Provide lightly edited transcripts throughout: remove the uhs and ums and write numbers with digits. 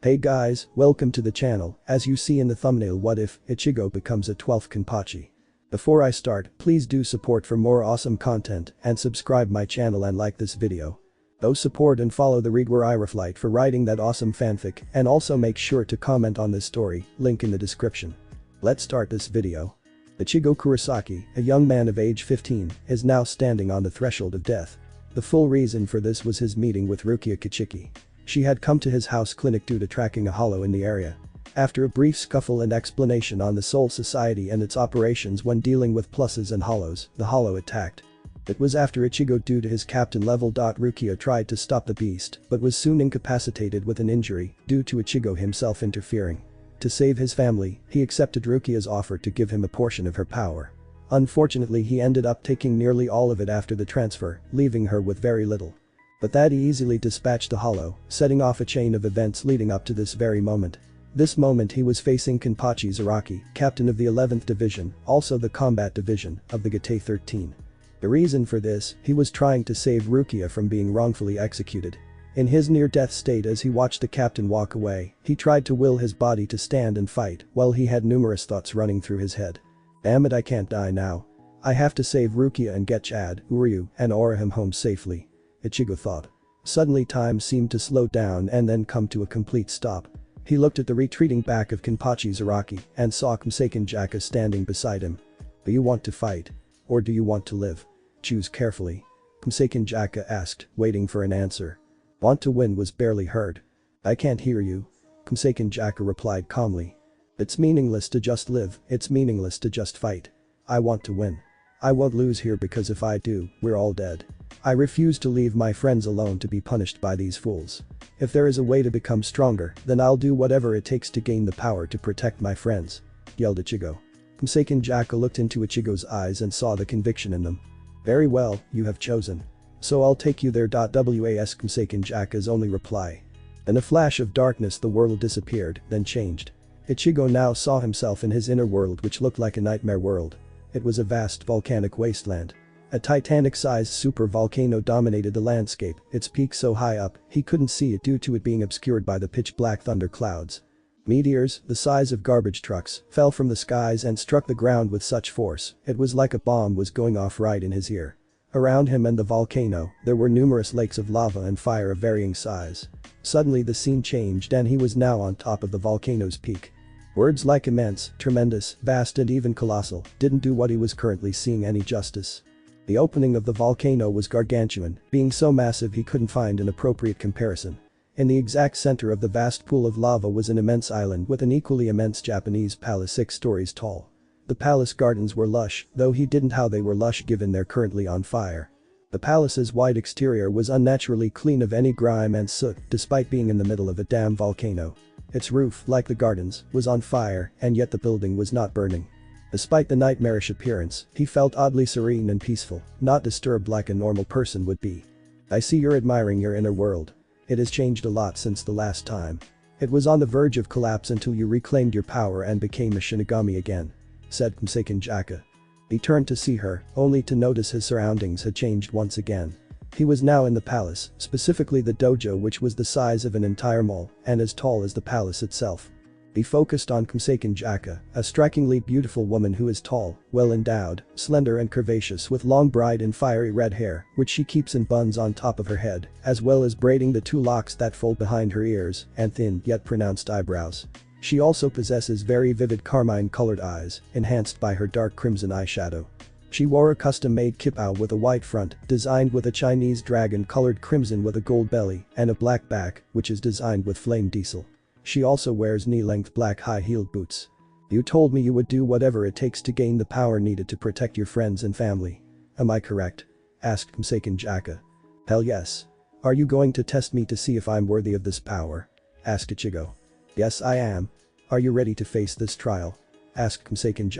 Hey guys, welcome to the channel. As you see in the thumbnail, what if Ichigo becomes a 12th Kenpachi? Before I start, please do support for more awesome content and subscribe my channel and like this video. Go support and follow the redwarrioroflight for writing that awesome fanfic, and also make sure to comment on this story, link in the description. Let's start this video. Ichigo Kurosaki, a young man of age 15, is now standing on the threshold of death. The full reason for this was his meeting with Rukia Kichiki. She had come to his house clinic due to tracking a hollow in the area. After a brief scuffle and explanation on the Soul Society and its operations when dealing with pluses and hollows, the hollow attacked. It was after Ichigo, due to his captain level. Rukia tried to stop the beast but was soon incapacitated with an injury due to Ichigo himself interfering. To save his family, he accepted Rukia's offer to give him a portion of her power. Unfortunately, he ended up taking nearly all of it after the transfer, leaving her with very little. But that he easily dispatched the hollow, setting off a chain of events leading up to this very moment. This moment he was facing Kenpachi Zaraki, captain of the 11th Division, also the combat division, of the Gate 13. The reason for this, he was trying to save Rukia from being wrongfully executed. In his near-death state, as he watched the captain walk away, he tried to will his body to stand and fight while he had numerous thoughts running through his head. Damn it, I can't die now. I have to save Rukia and get Chad, Uryu, and Orihim home safely. Ichigo thought. Suddenly time seemed to slow down and then come to a complete stop. He looked at the retreating back of Kenpachi Zaraki and saw Kumsekin standing beside him. Do you want to fight? Or do you want to live? Choose carefully. Kumsekin asked, waiting for an answer. Want to win was barely heard. I can't hear you. Kumsekin replied calmly. It's meaningless to just live, it's meaningless to just fight. I want to win. I won't lose here, because if I do, we're all dead. I refuse to leave my friends alone to be punished by these fools. If there is a way to become stronger, then I'll do whatever it takes to gain the power to protect my friends, yelled Ichigo. Kumsekin looked into Ichigo's eyes and saw the conviction in them. Very well, you have chosen. So I'll take you there. Was Kumsekin only reply. In a flash of darkness the world disappeared, then changed. Ichigo now saw himself in his inner world, which looked like a nightmare world. It was a vast volcanic wasteland. A Titanic-sized super volcano dominated the landscape, its peak so high up, he couldn't see it due to it being obscured by the pitch-black thunder clouds. Meteors, the size of garbage trucks, fell from the skies and struck the ground with such force, it was like a bomb was going off right in his ear. Around him and the volcano, there were numerous lakes of lava and fire of varying size. Suddenly the scene changed and he was now on top of the volcano's peak. Words like immense, tremendous, vast and even colossal didn't do what he was currently seeing any justice. The opening of the volcano was gargantuan, being so massive he couldn't find an appropriate comparison. In the exact center of the vast pool of lava was an immense island with an equally immense Japanese palace 6 stories tall. The palace gardens were lush, though he didn't how they were lush given they're currently on fire. The palace's white exterior was unnaturally clean of any grime and soot despite being in the middle of a damn volcano. Its roof, like the gardens, was on fire, and yet the building was not burning. Despite the nightmarish appearance, he felt oddly serene and peaceful, not disturbed like a normal person would be. I see you're admiring your inner world. It has changed a lot since the last time. It was on the verge of collapse until you reclaimed your power and became a Shinigami again, said Kumsekin. He turned to see her, only to notice his surroundings had changed once again. He was now in the palace, specifically the dojo, which was the size of an entire mall and as tall as the palace itself. He focused on Kumsekin, a strikingly beautiful woman who is tall, well-endowed, slender and curvaceous with long bright and fiery red hair, which she keeps in buns on top of her head, as well as braiding the 2 locks that fold behind her ears, and thin yet pronounced eyebrows. She also possesses very vivid carmine-colored eyes, enhanced by her dark crimson eyeshadow. She wore a custom-made kipao with a white front, designed with a Chinese dragon colored crimson with a gold belly, and a black back, which is designed with flame diesel. She also wears knee-length black high-heeled boots. You told me you would do whatever it takes to gain the power needed to protect your friends and family. Am I correct? Asked Kumsekin. Hell yes. Are you going to test me to see if I'm worthy of this power? Asked Ichigo. Yes, I am. Are you ready to face this trial? Asked Kumsekin.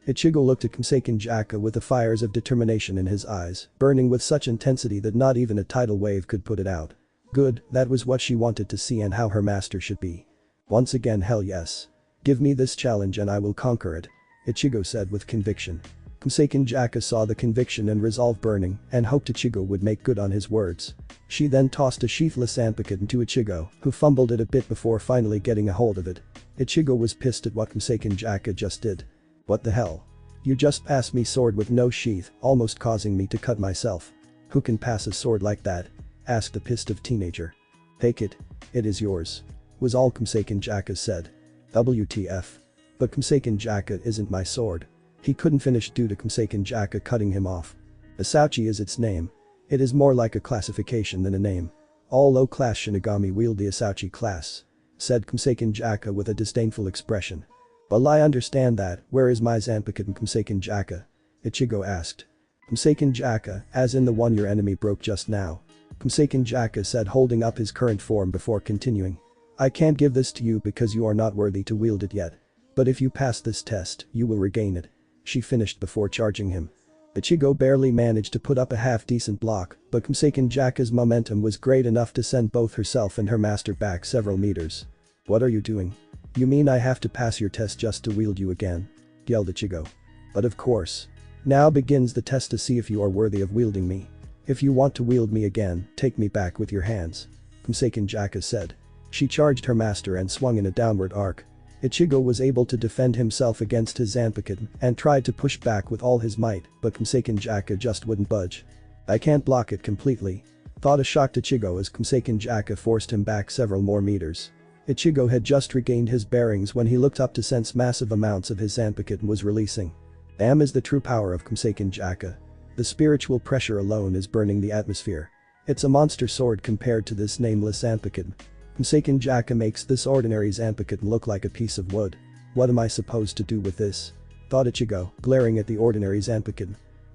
Ichigo looked at Kumsekin with the fires of determination in his eyes, burning with such intensity that not even a tidal wave could put it out. Good, that was what she wanted to see and how her master should be. Once again, hell yes. Give me this challenge and I will conquer it, Ichigo said with conviction. Kumasaken Jaka saw the conviction and resolve burning and hoped Ichigo would make good on his words. She then tossed a sheathless zanpakuto to Ichigo, who fumbled it a bit before finally getting a hold of it. Ichigo was pissed at what Kumasaken Jaka just did. What the hell? You just passed me sword with no sheath, almost causing me to cut myself. Who can pass a sword like that? Asked the pissed off teenager. Take it. It is yours. Was all Kumasaken Jaka said. WTF. But Kumasaken Jaka isn't my sword. He couldn't finish due to Kumasaken Jaka cutting him off. Asauchi is its name. It is more like a classification than a name. All low-class Shinigami wield the Asauchi class. Said Kumasaken Jaka with a disdainful expression. Well, I understand that, where is my zanpakuto, Kumasaken Jaka? Ichigo asked. Kumasaken Jaka, as in the one your enemy broke just now. Kumasaken Jaka said, holding up his current form before continuing. I can't give this to you because you are not worthy to wield it yet. But if you pass this test, you will regain it. She finished before charging him. Ichigo barely managed to put up a half-decent block, but Kumasaken Jaka's momentum was great enough to send both herself and her master back several meters. What are you doing? You mean I have to pass your test just to wield you again? Yelled Ichigo. But of course. Now begins the test to see if you are worthy of wielding me. If you want to wield me again, take me back with your hands. Kumasaken Jaka said. She charged her master and swung in a downward arc. Ichigo was able to defend himself against his zanpakuto and tried to push back with all his might, but Kumasaken Jaka just wouldn't budge. I can't block it completely. Thought a shocked Ichigo as Kumasaken Jaka forced him back several more meters. Ichigo had just regained his bearings when he looked up to sense massive amounts of his zanpakuto was releasing. Damn is the true power of Kumasaken Jaka. The spiritual pressure alone is burning the atmosphere. It's a monster sword compared to this nameless zanpakuto. Kumasaken Jaka makes this ordinary zanpakuto look like a piece of wood. What am I supposed to do with this? Thought Ichigo, glaring at the ordinary zanpakuto.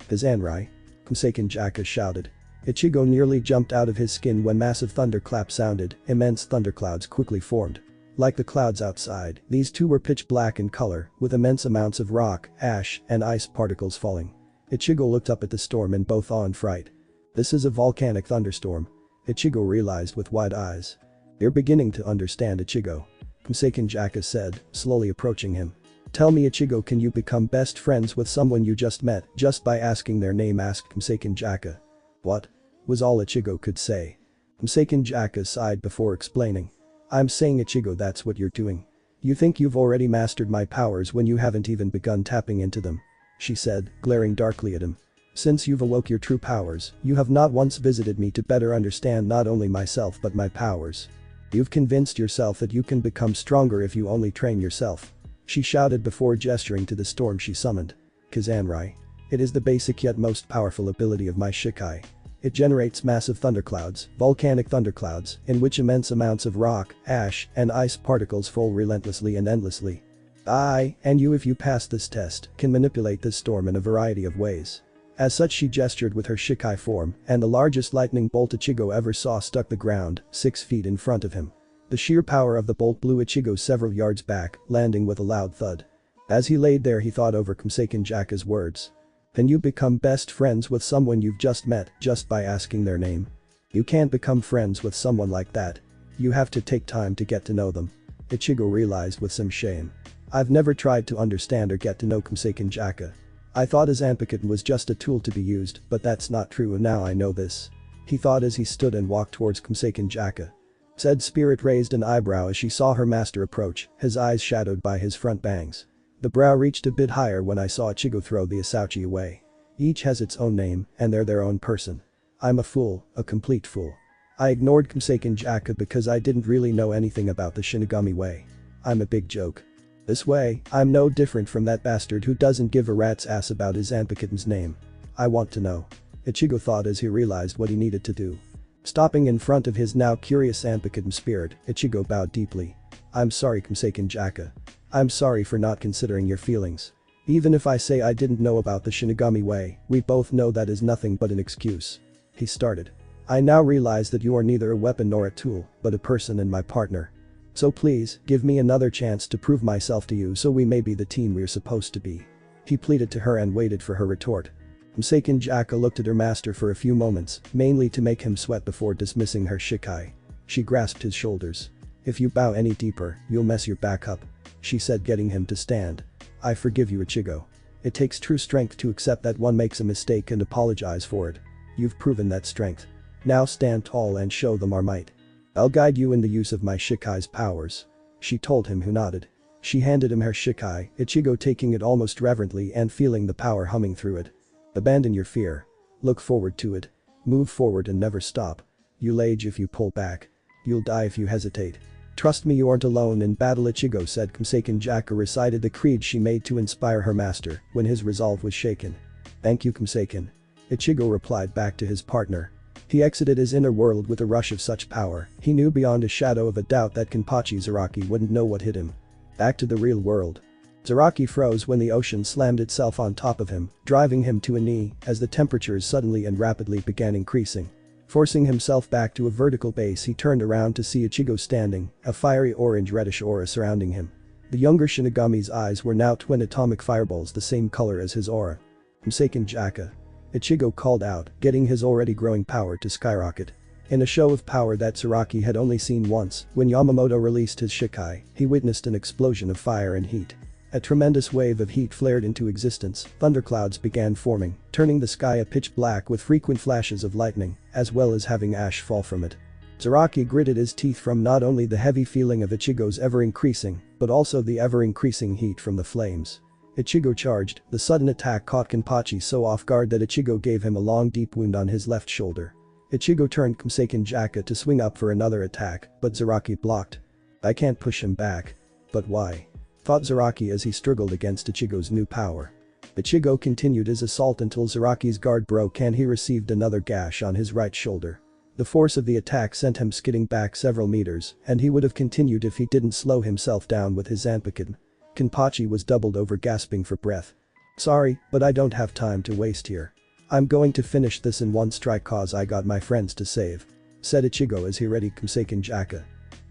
The Zanrai? Kumasaken Jaka shouted. Ichigo nearly jumped out of his skin when massive thunderclap sounded, immense thunderclouds quickly formed. Like the clouds outside, these two were pitch black in color, with immense amounts of rock, ash, and ice particles falling. Ichigo looked up at the storm in both awe and fright. This is a volcanic thunderstorm. Ichigo realized with wide eyes. You're beginning to understand, Ichigo. Kumasaken Jaka said, slowly approaching him. Tell me, Ichigo, can you become best friends with someone you just met just by asking their name? Asked Kumasaken Jaka. What? Was all Ichigo could say. Kumasaken Jaka sighed before explaining. I'm saying, Ichigo, that's what you're doing. You think you've already mastered my powers when you haven't even begun tapping into them. She said, glaring darkly at him. Since you've awoke your true powers, you have not once visited me to better understand not only myself but my powers. You've convinced yourself that you can become stronger if you only train yourself. She shouted before gesturing to the storm she summoned. Kazanrai. It is the basic yet most powerful ability of my shikai. It generates massive thunderclouds, volcanic thunderclouds, in which immense amounts of rock, ash, and ice particles fall relentlessly and endlessly. I, and you if you pass this test, can manipulate this storm in a variety of ways. As such she gestured with her shikai form, and the largest lightning bolt Ichigo ever saw struck the ground, 6 feet in front of him. The sheer power of the bolt blew Ichigo several yards back, landing with a loud thud. As he laid there he thought over Kumasaken Jaka's words. Can you become best friends with someone you've just met just by asking their name? You can't become friends with someone like that. You have to take time to get to know them. Ichigo realized with some shame. I've never tried to understand or get to know Kumasaken Jaka. I thought his zanpakuto was just a tool to be used, but that's not true and now I know this. He thought as he stood and walked towards Kumasaken Jaka. Said spirit raised an eyebrow as she saw her master approach, his eyes shadowed by his front bangs. The brow reached a bit higher when I saw Ichigo throw the Asauchi away. Each has its own name, and they're their own person. I'm a fool, a complete fool. I ignored Kumasaken Jaka because I didn't really know anything about the Shinigami way. I'm a big joke. This way, I'm no different from that bastard who doesn't give a rat's ass about his zanpakuto's name. I want to know. Ichigo thought as he realized what he needed to do. Stopping in front of his now curious zanpakuto spirit, Ichigo bowed deeply. I'm sorry, Kumasaken Jaka. I'm sorry for not considering your feelings. Even if I say I didn't know about the Shinigami way, we both know that is nothing but an excuse. He started. I now realize that you are neither a weapon nor a tool, but a person and my partner. So please, give me another chance to prove myself to you so we may be the team we're supposed to be. He pleaded to her and waited for her retort. Kumasaken Jaka looked at her master for a few moments, mainly to make him sweat before dismissing her shikai. She grasped his shoulders. If you bow any deeper, you'll mess your back up. She said, getting him to stand. I forgive you, Ichigo. It takes true strength to accept that one makes a mistake and apologize for it. You've proven that strength. Now stand tall and show them our might. I'll guide you in the use of my shikai's powers. She told him, who nodded. She handed him her shikai, Ichigo taking it almost reverently and feeling the power humming through it. Abandon your fear. Look forward to it. Move forward and never stop. You'll age if you pull back. You'll die if you hesitate. Trust me, you aren't alone in battle, Ichigo said. Kumasaken Jaka recited the creed she made to inspire her master when his resolve was shaken. Thank you, Kumasaken. Ichigo replied back to his partner. He exited his inner world with a rush of such power. He knew beyond a shadow of a doubt that Kenpachi Zaraki wouldn't know what hit him. Back to the real world. Zaraki froze when the ocean slammed itself on top of him, driving him to a knee as the temperatures suddenly and rapidly began increasing. Forcing himself back to a vertical base, he turned around to see Ichigo standing, a fiery orange-reddish aura surrounding him. The younger Shinigami's eyes were now twin atomic fireballs the same color as his aura. Kumasaken Jaka. Ichigo called out, getting his already growing power to skyrocket. In a show of power that Zaraki had only seen once, when Yamamoto released his shikai, he witnessed an explosion of fire and heat. A tremendous wave of heat flared into existence, thunderclouds began forming, turning the sky a pitch black with frequent flashes of lightning, as well as having ash fall from it. Zaraki gritted his teeth from not only the heavy feeling of Ichigo's ever-increasing, but also the ever-increasing heat from the flames. Ichigo charged, the sudden attack caught Kenpachi so off guard that Ichigo gave him a long deep wound on his left shoulder. Ichigo turned Kumasaken Jaka to swing up for another attack, but Zaraki blocked. I can't push him back. But why? Thought Zaraki as he struggled against Ichigo's new power. Ichigo continued his assault until Zaraki's guard broke and he received another gash on his right shoulder. The force of the attack sent him skidding back several meters, and he would have continued if he didn't slow himself down with his Zanpakuto. Kenpachi was doubled over, gasping for breath. Sorry, but I don't have time to waste here. I'm going to finish this in one strike cause I got my friends to save. Said Ichigo as he readied Kumasaken Jaka.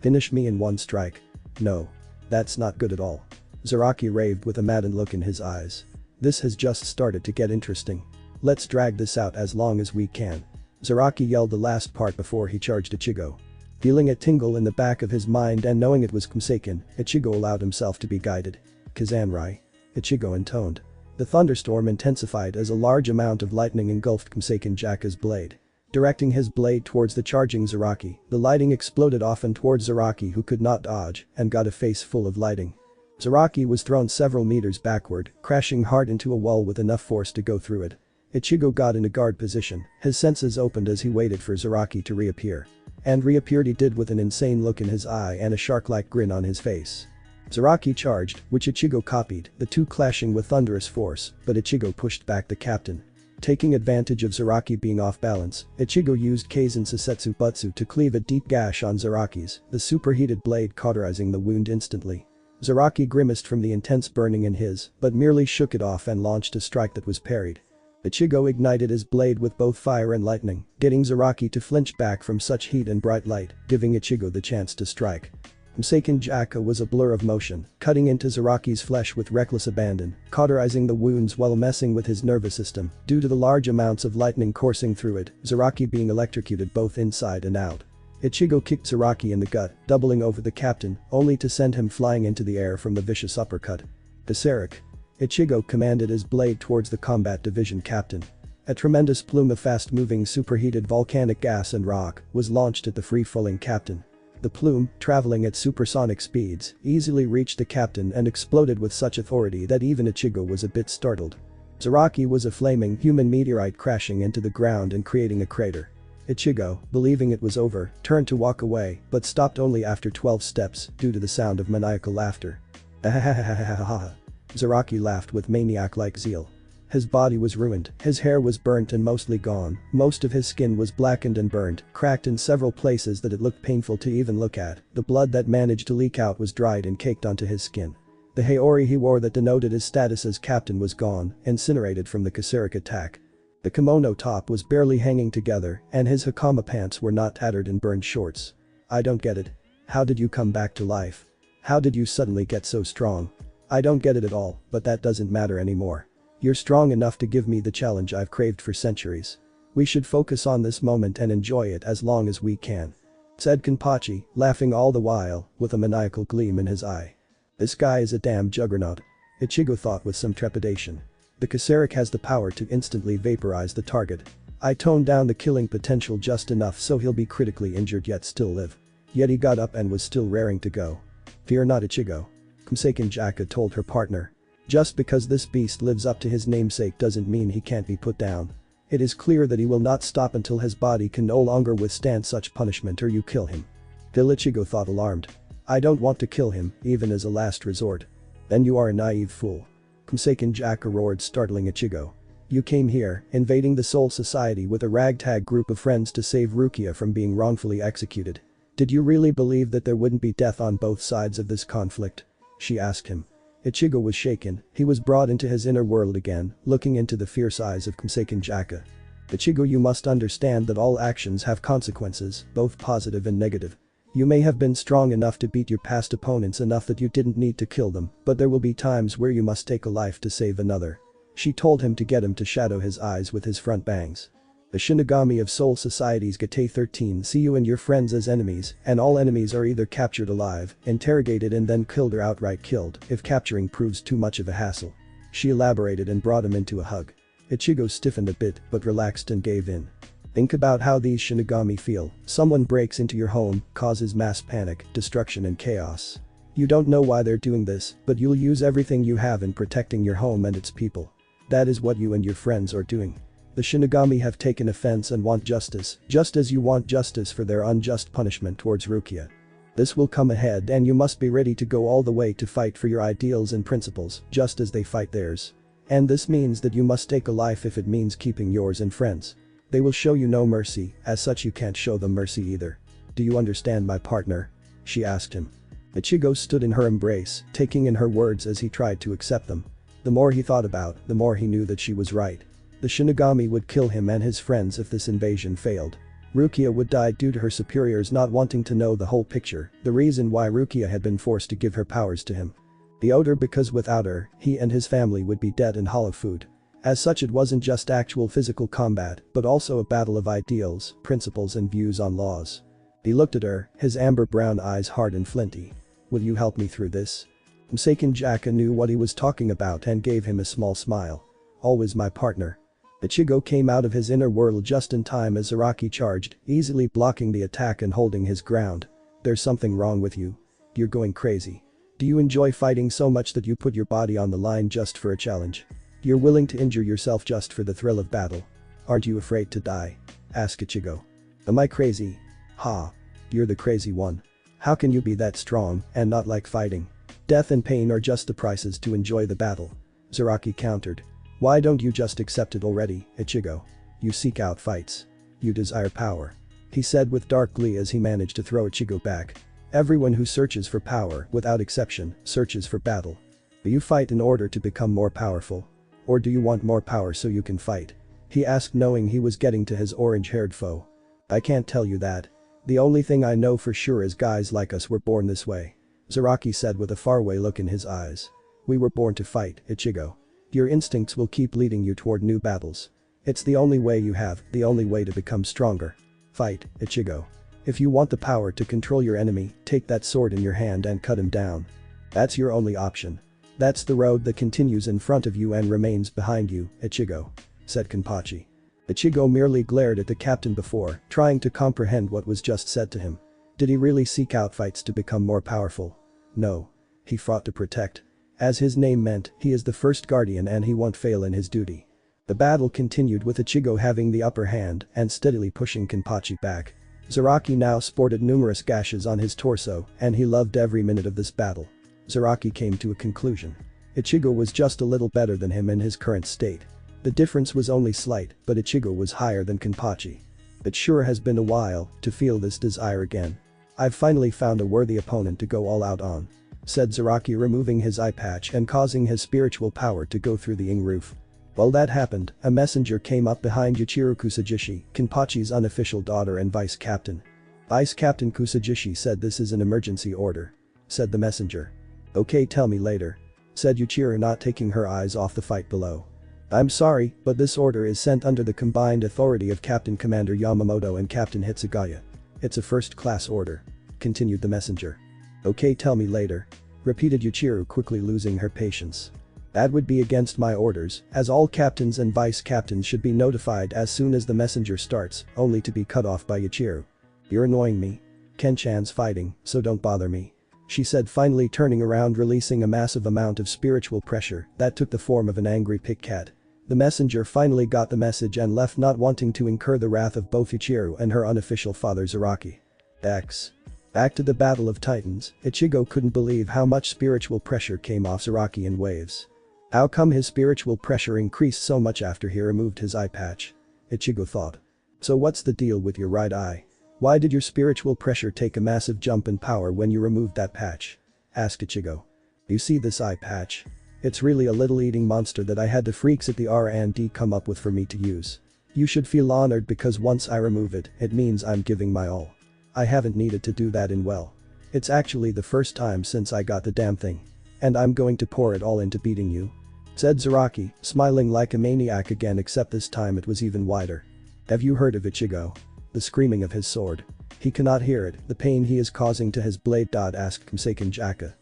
Finish me in one strike? No. That's not good at all. Zaraki raved with a maddened look in his eyes. This has just started to get interesting. Let's drag this out as long as we can. Zaraki yelled the last part before he charged Ichigo. Feeling a tingle in the back of his mind and knowing it was Kumasaken, Ichigo allowed himself to be guided. Kazanrai. Ichigo intoned. The thunderstorm intensified as a large amount of lightning engulfed Kumasaken Jaka's blade. Directing his blade towards the charging Zaraki, the lighting exploded off and towards Zaraki, who could not dodge and got a face full of lighting. Zaraki was thrown several meters backward, crashing hard into a wall with enough force to go through it. Ichigo got in a guard position, his senses opened as he waited for Zaraki to reappear. And reappeared he did with an insane look in his eye and a shark-like grin on his face. Zaraki charged, which Ichigo copied, the two clashing with thunderous force, but Ichigo pushed back the captain. Taking advantage of Zaraki being off balance, Ichigo used Kaizen Susetsu Butsu to cleave a deep gash on Zaraki's, the superheated blade cauterizing the wound instantly. Zaraki grimaced from the intense burning in his, but merely shook it off and launched a strike that was parried. Ichigo ignited his blade with both fire and lightning, getting Zaraki to flinch back from such heat and bright light, giving Ichigo the chance to strike. Kumasaken Jaka was a blur of motion, cutting into Zaraki's flesh with reckless abandon, cauterizing the wounds while messing with his nervous system, due to the large amounts of lightning coursing through it, Zaraki being electrocuted both inside and out. Ichigo kicked Zaraki in the gut, doubling over the captain, only to send him flying into the air from the vicious uppercut. Berserk. Ichigo commanded his blade towards the combat division captain. A tremendous plume of fast-moving superheated volcanic gas and rock was launched at the free-falling captain. The plume, traveling at supersonic speeds, easily reached the captain and exploded with such authority that even Ichigo was a bit startled. Zaraki was a flaming human meteorite crashing into the ground and creating a crater. Ichigo, believing it was over, turned to walk away but stopped only after 12 steps due to the sound of maniacal laughter. Ahahahahaha. Zaraki laughed with maniac-like zeal. His body was ruined, his hair was burnt and mostly gone, most of his skin was blackened and burned, cracked in several places that it looked painful to even look at, the blood that managed to leak out was dried and caked onto his skin. The haori he wore that denoted his status as captain was gone, incinerated from the Kasarek attack. The kimono top was barely hanging together and his hakama pants were not tattered and burned shorts. I don't get it. How did you come back to life? How did you suddenly get so strong? I don't get it at all, but that doesn't matter anymore. You're strong enough to give me the challenge I've craved for centuries. We should focus on this moment and enjoy it as long as we can. Said Kenpachi, laughing all the while, with a maniacal gleam in his eye. This guy is a damn juggernaut. Ichigo thought with some trepidation. The Kusarek has the power to instantly vaporize the target. I toned down the killing potential just enough so he'll be critically injured yet still live. Yet he got up and was still raring to go. Fear not, Ichigo. Kumasaken Jaka told her partner. Just because this beast lives up to his namesake doesn't mean he can't be put down. It is clear that he will not stop until his body can no longer withstand such punishment or you kill him. Till Ichigo thought alarmed. I don't want to kill him, even as a last resort. Then you are a naive fool. Kumasaken Jaka roared, startling Ichigo. You came here, invading the Soul Society with a ragtag group of friends to save Rukia from being wrongfully executed. Did you really believe that there wouldn't be death on both sides of this conflict? She asked him. Ichigo was shaken, he was brought into his inner world again, looking into the fierce eyes of Kumasaken Jaka. Ichigo, you must understand that all actions have consequences, both positive and negative. You may have been strong enough to beat your past opponents enough that you didn't need to kill them, but there will be times where you must take a life to save another. She told him to get him to shadow his eyes with his front bangs. The Shinigami of Soul Society's Gate 13 see you and your friends as enemies, and all enemies are either captured alive, interrogated and then killed or outright killed if capturing proves too much of a hassle. She elaborated and brought him into a hug. Ichigo stiffened a bit but relaxed and gave in. Think about how these Shinigami feel. Someone breaks into your home, causes mass panic, destruction and chaos. You don't know why they're doing this, but you'll use everything you have in protecting your home and its people. That is what you and your friends are doing. The Shinigami have taken offense and want justice, just as you want justice for their unjust punishment towards Rukia. This will come ahead and you must be ready to go all the way to fight for your ideals and principles, just as they fight theirs. And this means that you must take a life if it means keeping yours and friends. They will show you no mercy, as such you can't show them mercy either. Do you understand, my partner? She asked him. Ichigo stood in her embrace, taking in her words as he tried to accept them. The more he thought about, the more he knew that she was right. The Shinigami would kill him and his friends if this invasion failed. Rukia would die due to her superiors not wanting to know the whole picture, the reason why Rukia had been forced to give her powers to him. The Oder, because without her, he and his family would be dead and hollow food. As such, it wasn't just actual physical combat, but also a battle of ideals, principles and views on laws. He looked at her, his amber brown eyes hard and flinty. Will you help me through this? Kumasaken Jaka knew what he was talking about and gave him a small smile. Always, my partner. Ichigo came out of his inner world just in time as Zaraki charged, easily blocking the attack and holding his ground. There's something wrong with you. You're going crazy. Do you enjoy fighting so much that you put your body on the line just for a challenge? You're willing to injure yourself just for the thrill of battle. Aren't you afraid to die? Asked Ichigo. Am I crazy? Ha. You're the crazy one. How can you be that strong and not like fighting? Death and pain are just the prices to enjoy the battle. Zaraki countered. Why don't you just accept it already, Ichigo? You seek out fights. You desire power. He said with dark glee as he managed to throw Ichigo back. Everyone who searches for power, without exception, searches for battle. Do you fight in order to become more powerful? Or do you want more power so you can fight? He asked, knowing he was getting to his orange-haired foe. I can't tell you that. The only thing I know for sure is guys like us were born this way. Zaraki said with a faraway look in his eyes. We were born to fight, Ichigo. Your instincts will keep leading you toward new battles. It's the only way you have, the only way to become stronger. Fight, Ichigo. If you want the power to control your enemy, take that sword in your hand and cut him down. That's your only option. That's the road that continues in front of you and remains behind you, Ichigo. Said Kenpachi. Ichigo merely glared at the captain before, trying to comprehend what was just said to him. Did he really seek out fights to become more powerful? No. He fought to protect. As his name meant, he is the first guardian and he won't fail in his duty. The battle continued with Ichigo having the upper hand and steadily pushing Kenpachi back. Zaraki now sported numerous gashes on his torso and he loved every minute of this battle. Zaraki came to a conclusion. Ichigo was just a little better than him in his current state. The difference was only slight, but Ichigo was higher than Kenpachi. It sure has been a while to feel this desire again. I've finally found a worthy opponent to go all out on. Said Zaraki, removing his eye patch and causing his spiritual power to go through the ing roof. While that happened, a messenger came up behind Yuichiro Kusajishi, Kenpachi's unofficial daughter and vice captain. Vice Captain Kusajishi said this is an emergency order. Said the messenger. Okay, tell me later. Said Yuichiro, not taking her eyes off the fight below. I'm sorry, but this order is sent under the combined authority of Captain Commander Yamamoto and Captain Hitsugaya. It's a first-class order. Continued the messenger. Okay, tell me later. Repeated Yuichiro, quickly losing her patience. That would be against my orders, as all captains and vice captains should be notified as soon as the messenger starts, only to be cut off by Ichigo. You're annoying me. Ken-chan's fighting, so don't bother me. She said, finally turning around, releasing a massive amount of spiritual pressure that took the form of an angry pig cat. The messenger finally got the message and left, not wanting to incur the wrath of both Ichigo and her unofficial father Zaraki. Back to the Battle of Titans, Ichigo couldn't believe how much spiritual pressure came off Zaraki in waves. How come his spiritual pressure increased so much after he removed his eye patch? Ichigo thought. So what's the deal with your right eye? Why did your spiritual pressure take a massive jump in power when you removed that patch? Asked Ichigo. You see this eye patch? It's really a little eating monster that I had the freaks at the R&D come up with for me to use. You should feel honored because once I remove it, it means I'm giving my all. I haven't needed to do that in well. It's actually the first time since I got the damn thing. And I'm going to pour it all into beating you. Said Zaraki, smiling like a maniac again, except this time it was even wider. Have you heard of Ichigo? The screaming of his sword. He cannot hear it, the pain he is causing to his blade. Asked Kurosaki.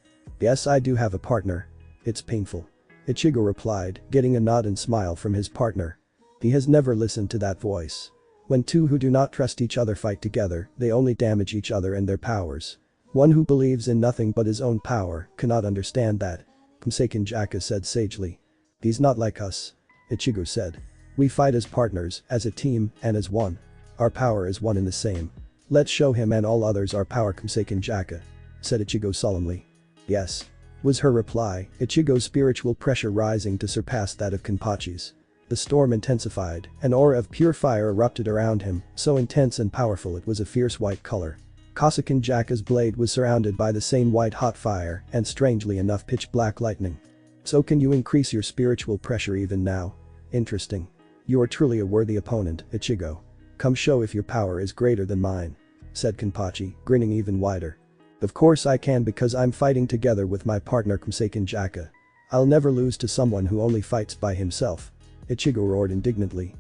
Yes, I do have a partner. It's painful. Ichigo replied, getting a nod and smile from his partner. He has never listened to that voice. When two who do not trust each other fight together, they only damage each other and their powers. One who believes in nothing but his own power cannot understand that. Kurosaki said sagely. He's not like us. Ichigo said. We fight as partners, as a team, and as one. Our power is one and the same. Let's show him and all others our power, Kurosaki said Ichigo solemnly. Yes. Was her reply, Ichigo's spiritual pressure rising to surpass that of Kenpachi's. The storm intensified, an aura of pure fire erupted around him, so intense and powerful it was a fierce white color. Kurosaki blade was surrounded by the same white hot fire and, strangely enough, pitch black lightning. So can you increase your spiritual pressure even now? Interesting. You are truly a worthy opponent, Ichigo. Come show if your power is greater than mine. Said Kenpachi, grinning even wider. Of course I can, because I'm fighting together with my partner Kurosaki. I'll never lose to someone who only fights by himself. Ichigo roared indignantly.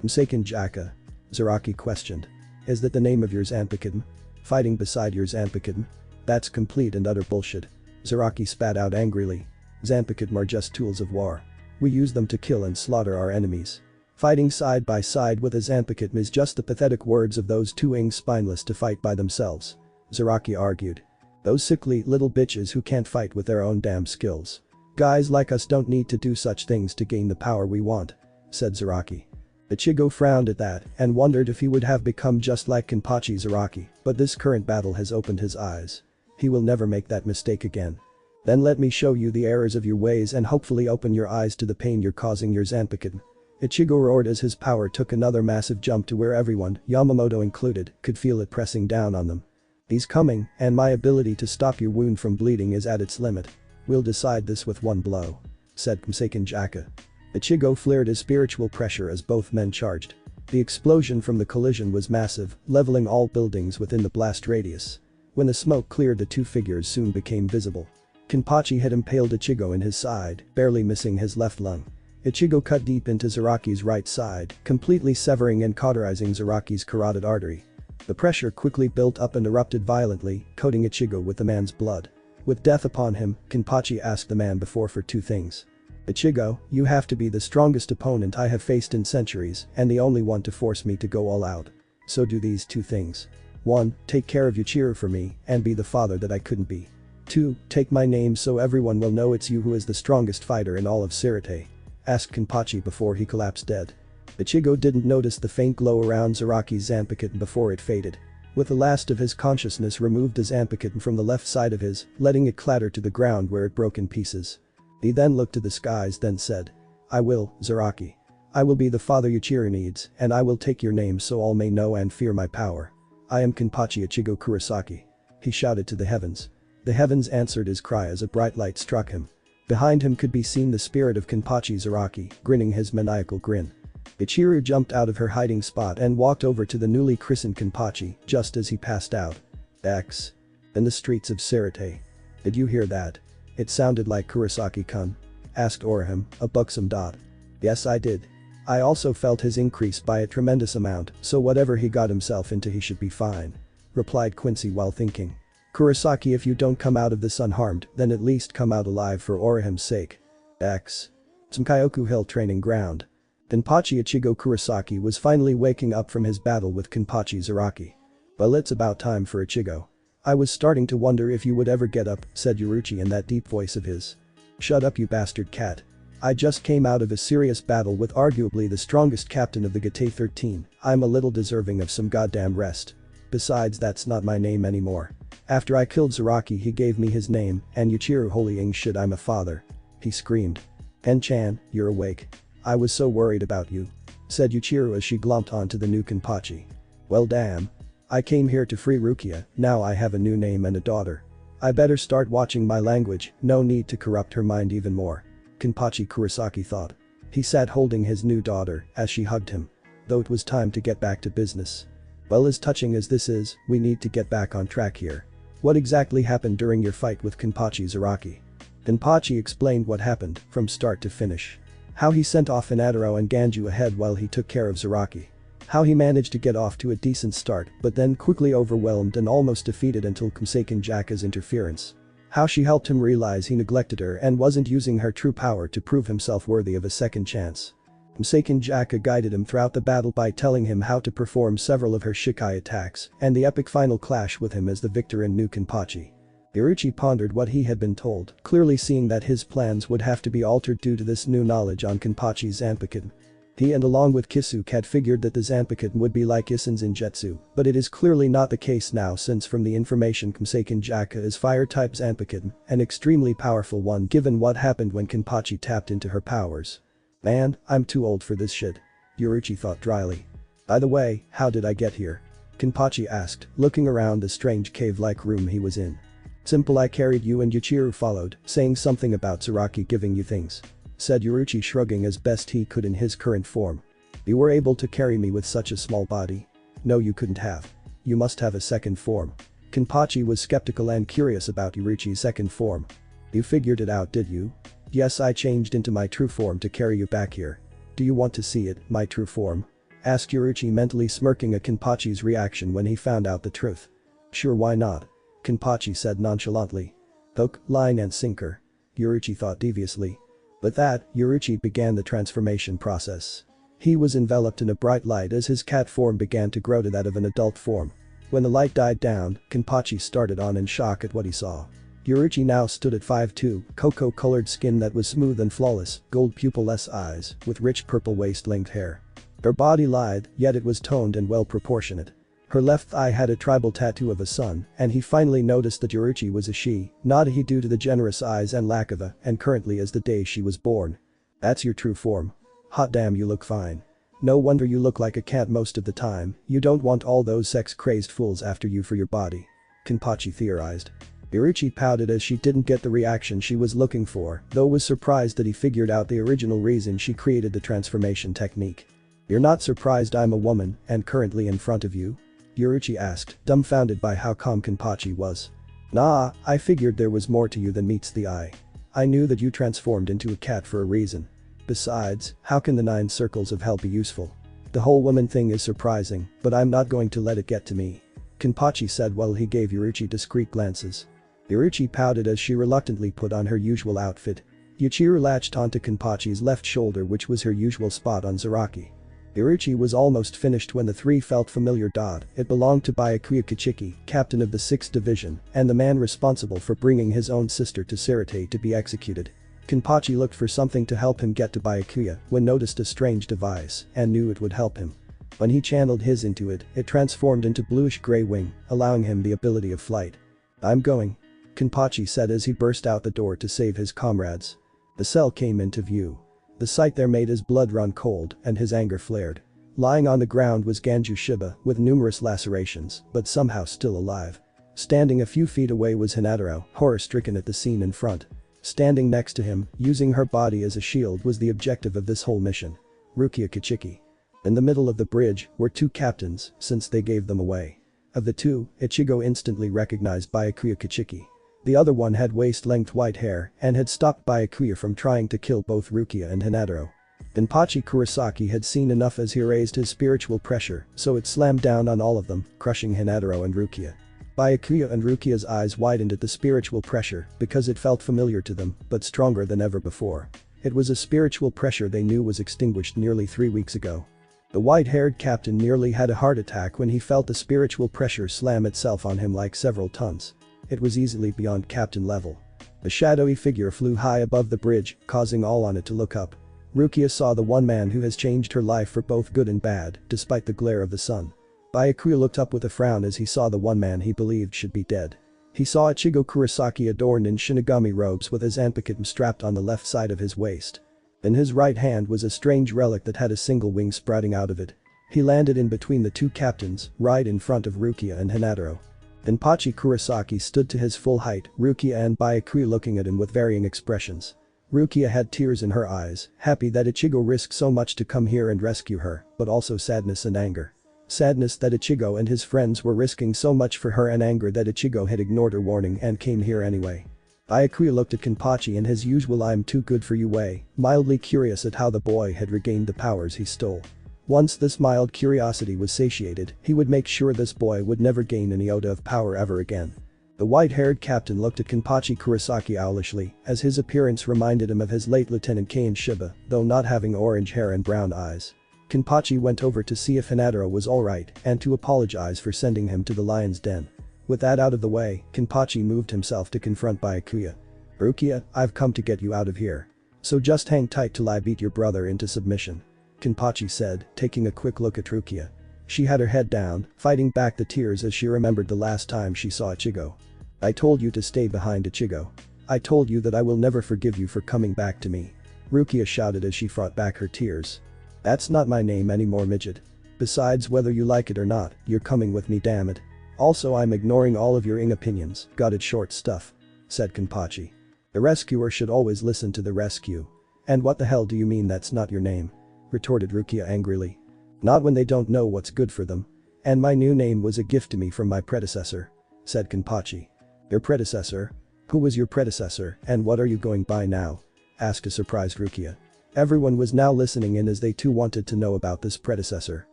Kurosaki? Zaraki questioned. Is that the name of your Zanpakuto? Fighting beside your Zanpakuto? That's complete and utter bullshit. Zaraki spat out angrily. Zanpakuto are just tools of war. We use them to kill and slaughter our enemies. Fighting side by side with a Zanpakuto is just the pathetic words of those too spineless to fight by themselves. Zaraki argued. Those sickly little bitches who can't fight with their own damn skills. Guys like us don't need to do such things to gain the power we want. Said Zaraki. Ichigo frowned at that and wondered if he would have become just like Kenpachi Zaraki, but this current battle has opened his eyes. He will never make that mistake again. Then let me show you the errors of your ways and hopefully open your eyes to the pain you're causing your Zanpakuto. Ichigo roared as his power took another massive jump to where everyone, Yamamoto included, could feel it pressing down on them. He's coming, and my ability to stop your wound from bleeding is at its limit. We'll decide this with one blow. Said Kurosaki. Ichigo flared his spiritual pressure as both men charged. The explosion from the collision was massive, leveling all buildings within the blast radius. When the smoke cleared, the two figures soon became visible. Kenpachi had impaled Ichigo in his side, barely missing his left lung. Ichigo cut deep into Zaraki's right side, completely severing and cauterizing Zaraki's carotid artery. The pressure quickly built up and erupted violently, coating Ichigo with the man's blood. With death upon him, Kenpachi asked the man before for two things. Ichigo, you have to be the strongest opponent I have faced in centuries and the only one to force me to go all out. So do these two things. 1. Take care of Yuichiro for me and be the father that I couldn't be. 2. Take my name so everyone will know it's you who is the strongest fighter in all of Sirte. Asked Kenpachi before he collapsed dead. Ichigo didn't notice the faint glow around Zaraki's Zanpakuto before it faded. With the last of his consciousness removed, his Zanpakuto from the left side of his, letting it clatter to the ground where it broke in pieces. He then looked to the skies, then said. I will, Zaraki. I will be the father Yuichiro needs, and I will take your name so all may know and fear my power. I am Kenpachi Ichigo Kurosaki. He shouted to the heavens. The heavens answered his cry as a bright light struck him. Behind him could be seen the spirit of Kenpachi Zaraki, grinning his maniacal grin. Ichigo jumped out of her hiding spot and walked over to the newly christened Kenpachi just as he passed out. In the streets of Sirte. Did you hear that? It sounded like Kurosaki-kun. Asked Orihime, a buxom dot. Yes, I did. I also felt his increase by a tremendous amount, so whatever he got himself into he should be fine. Replied Quincy while thinking. Kurosaki, if you don't come out of this unharmed, then at least come out alive for Orihime's sake. X. Tsukaioku Hill Training Ground. Kenpachi Ichigo Kurosaki was finally waking up from his battle with Kenpachi Zaraki. Well, it's about time for Ichigo. I was starting to wonder if you would ever get up, said Yoruchi in that deep voice of his. Shut up, you bastard cat. I just came out of a serious battle with arguably the strongest captain of the Gate 13, I'm a little deserving of some goddamn rest. Besides, that's not my name anymore. After I killed Zaraki, he gave me his name, and Yuichiro holy ing shit, I'm a father. He screamed. En-chan, you're awake. I was so worried about you. Said Yuichiro as she glomped onto the new Kenpachi. Well damn. I came here to free Rukia, now I have a new name and a daughter. I better start watching my language, no need to corrupt her mind even more. Kenpachi Kurosaki thought. He sat holding his new daughter as she hugged him. Though it was time to get back to business. Well, as touching as this is, we need to get back on track here. What exactly happened during your fight with Kenpachi Zaraki? Kenpachi explained what happened from start to finish. How he sent off Hinataro and Ganju ahead while he took care of Zaraki. How he managed to get off to a decent start but then quickly overwhelmed and almost defeated until Kumasaken Jaka's interference. How she helped him realize he neglected her and wasn't using her true power to prove himself worthy of a second chance. Kumasaken Jaka guided him throughout the battle by telling him how to perform several of her shikai attacks and the epic final clash with him as the victor in New Kenpachi. Yoruchi pondered what he had been told, clearly seeing that his plans would have to be altered due to this new knowledge on Kenpachi's Zanpakuto. He and along with Kisuke had figured that the Zanpakuto would be like Isen's Injetsu, but it is clearly not the case now since from the information Kumasaken Jaka is fire-type Zanpakuto, an extremely powerful one given what happened when Kenpachi tapped into her powers. Man, I'm too old for this shit. Yoruchi thought dryly. By the way, how did I get here? Kenpachi asked, looking around the strange cave-like room he was in. Simple, I carried you and Yuichiro followed, saying something about Zaraki giving you things. Said Yoruchi shrugging as best he could in his current form. You were able to carry me with such a small body. No, you couldn't have. You must have a second form. Kenpachi was skeptical and curious about Yoruchi's second form. You figured it out, did you? Yes, I changed into my true form to carry you back here. Do you want to see it, my true form? Asked Yoruchi, mentally smirking at Kenpachi's reaction when he found out the truth. Sure, why not? Kenpachi said nonchalantly. Hook, line and sinker. Yoruchi thought deviously. With that, Yoruchi began the transformation process. He was enveloped in a bright light as his cat form began to grow to that of an adult form. When the light died down, Kenpachi started on in shock at what he saw. Yoruchi now stood at 5'2", cocoa-colored skin that was smooth and flawless, gold pupil-less eyes, with rich purple waist-length hair. Her body lithe, yet it was toned and well-proportionate. Her left thigh had a tribal tattoo of a sun, and he finally noticed that Yoruchi was a she, not a he due to the generous eyes and lack of a, and currently as the day she was born. That's your true form. Hot damn, you look fine. No wonder you look like a cat most of the time, you don't want all those sex-crazed fools after you for your body. Kenpachi theorized. Yoruchi pouted as she didn't get the reaction she was looking for, though was surprised that he figured out the original reason she created the transformation technique. You're not surprised I'm a woman and currently in front of you? Yoruchi asked, dumbfounded by how calm Kenpachi was. Nah, I figured there was more to you than meets the eye. I knew that you transformed into a cat for a reason. Besides, how can the 9 circles of hell be useful? The whole woman thing is surprising, but I'm not going to let it get to me. Kenpachi said while he gave Yoruchi discreet glances. Yoruchi pouted as she reluctantly put on her usual outfit. Yuichiro latched onto Kenpachi's left shoulder, which was her usual spot on Zaraki. Yoruchi was almost finished when the 3 felt familiar. It belonged to Byakuya Kichiki, captain of the 6th division, and the man responsible for bringing his own sister to Sirate to be executed. Kenpachi looked for something to help him get to Byakuya when noticed a strange device and knew it would help him. When he channeled his into it, it transformed into bluish-gray wing, allowing him the ability of flight. I'm going. Kenpachi said as he burst out the door to save his comrades. The cell came into view. The sight there made his blood run cold and his anger flared. Lying on the ground was Ganju Shiba with numerous lacerations, but somehow still alive. Standing a few feet away was Hinataro, horror-stricken at the scene in front. Standing next to him, using her body as a shield was the objective of this whole mission. Rukia Kichiki. In the middle of the bridge were 2 captains, since they gave them away. Of the 2, Ichigo instantly recognized Byakuya Kichiki. The other one had waist-length white hair and had stopped Byakuya from trying to kill both Rukia and Hinataro. Kenpachi Kurosaki had seen enough as he raised his spiritual pressure, so it slammed down on all of them, crushing Hinataro and Rukia. Byakuya and Rukia's eyes widened at the spiritual pressure because it felt familiar to them, but stronger than ever before. It was a spiritual pressure they knew was extinguished nearly 3 weeks ago. The white-haired captain nearly had a heart attack when he felt the spiritual pressure slam itself on him like several tons. It was easily beyond captain level. The shadowy figure flew high above the bridge, causing all on it to look up. Rukia saw the one man who has changed her life for both good and bad, despite the glare of the sun. Byakuya looked up with a frown as he saw the one man he believed should be dead. He saw Ichigo Kurosaki adorned in Shinigami robes with his Zanpakuto strapped on the left side of his waist. In his right hand was a strange relic that had a single wing sprouting out of it. He landed in between the two captains, right in front of Rukia and Hinataro. Kenpachi Kurosaki stood to his full height, Rukia and Byakuya looking at him with varying expressions. Rukia had tears in her eyes, happy that Ichigo risked so much to come here and rescue her, but also sadness and anger. Sadness that Ichigo and his friends were risking so much for her and anger that Ichigo had ignored her warning and came here anyway. Byakuya looked at Kenpachi in his usual "I'm too good for you" way, mildly curious at how the boy had regained the powers he stole. Once this mild curiosity was satiated, he would make sure this boy would never gain an iota of power ever again. The white-haired captain looked at Kenpachi Kurosaki owlishly, as his appearance reminded him of his late Lieutenant Kane Shiba, though not having orange hair and brown eyes. Kenpachi went over to see if Hinataro was alright and to apologize for sending him to the lion's den. With that out of the way, Kenpachi moved himself to confront Byakuya. "Rukia, I've come to get you out of here. So just hang tight till I beat your brother into submission," Kenpachi said, taking a quick look at Rukia. She had her head down, fighting back the tears as she remembered the last time she saw Ichigo. "I told you to stay behind, Ichigo. I told you that I will never forgive you for coming back to me," Rukia shouted as she fought back her tears. "That's not my name anymore, midget. Besides, whether you like it or not, you're coming with me, damn it. Also, I'm ignoring all of your opinions, got it, short stuff," said Kenpachi. "The rescuer should always listen to the rescue. And what the hell do you mean that's not your name?" retorted Rukia angrily. "Not when they don't know what's good for them. And my new name was a gift to me from my predecessor," said Kenpachi. "Your predecessor? Who was your predecessor and what are you going by now?" asked a surprised Rukia. Everyone was now listening in as they too wanted to know about this predecessor.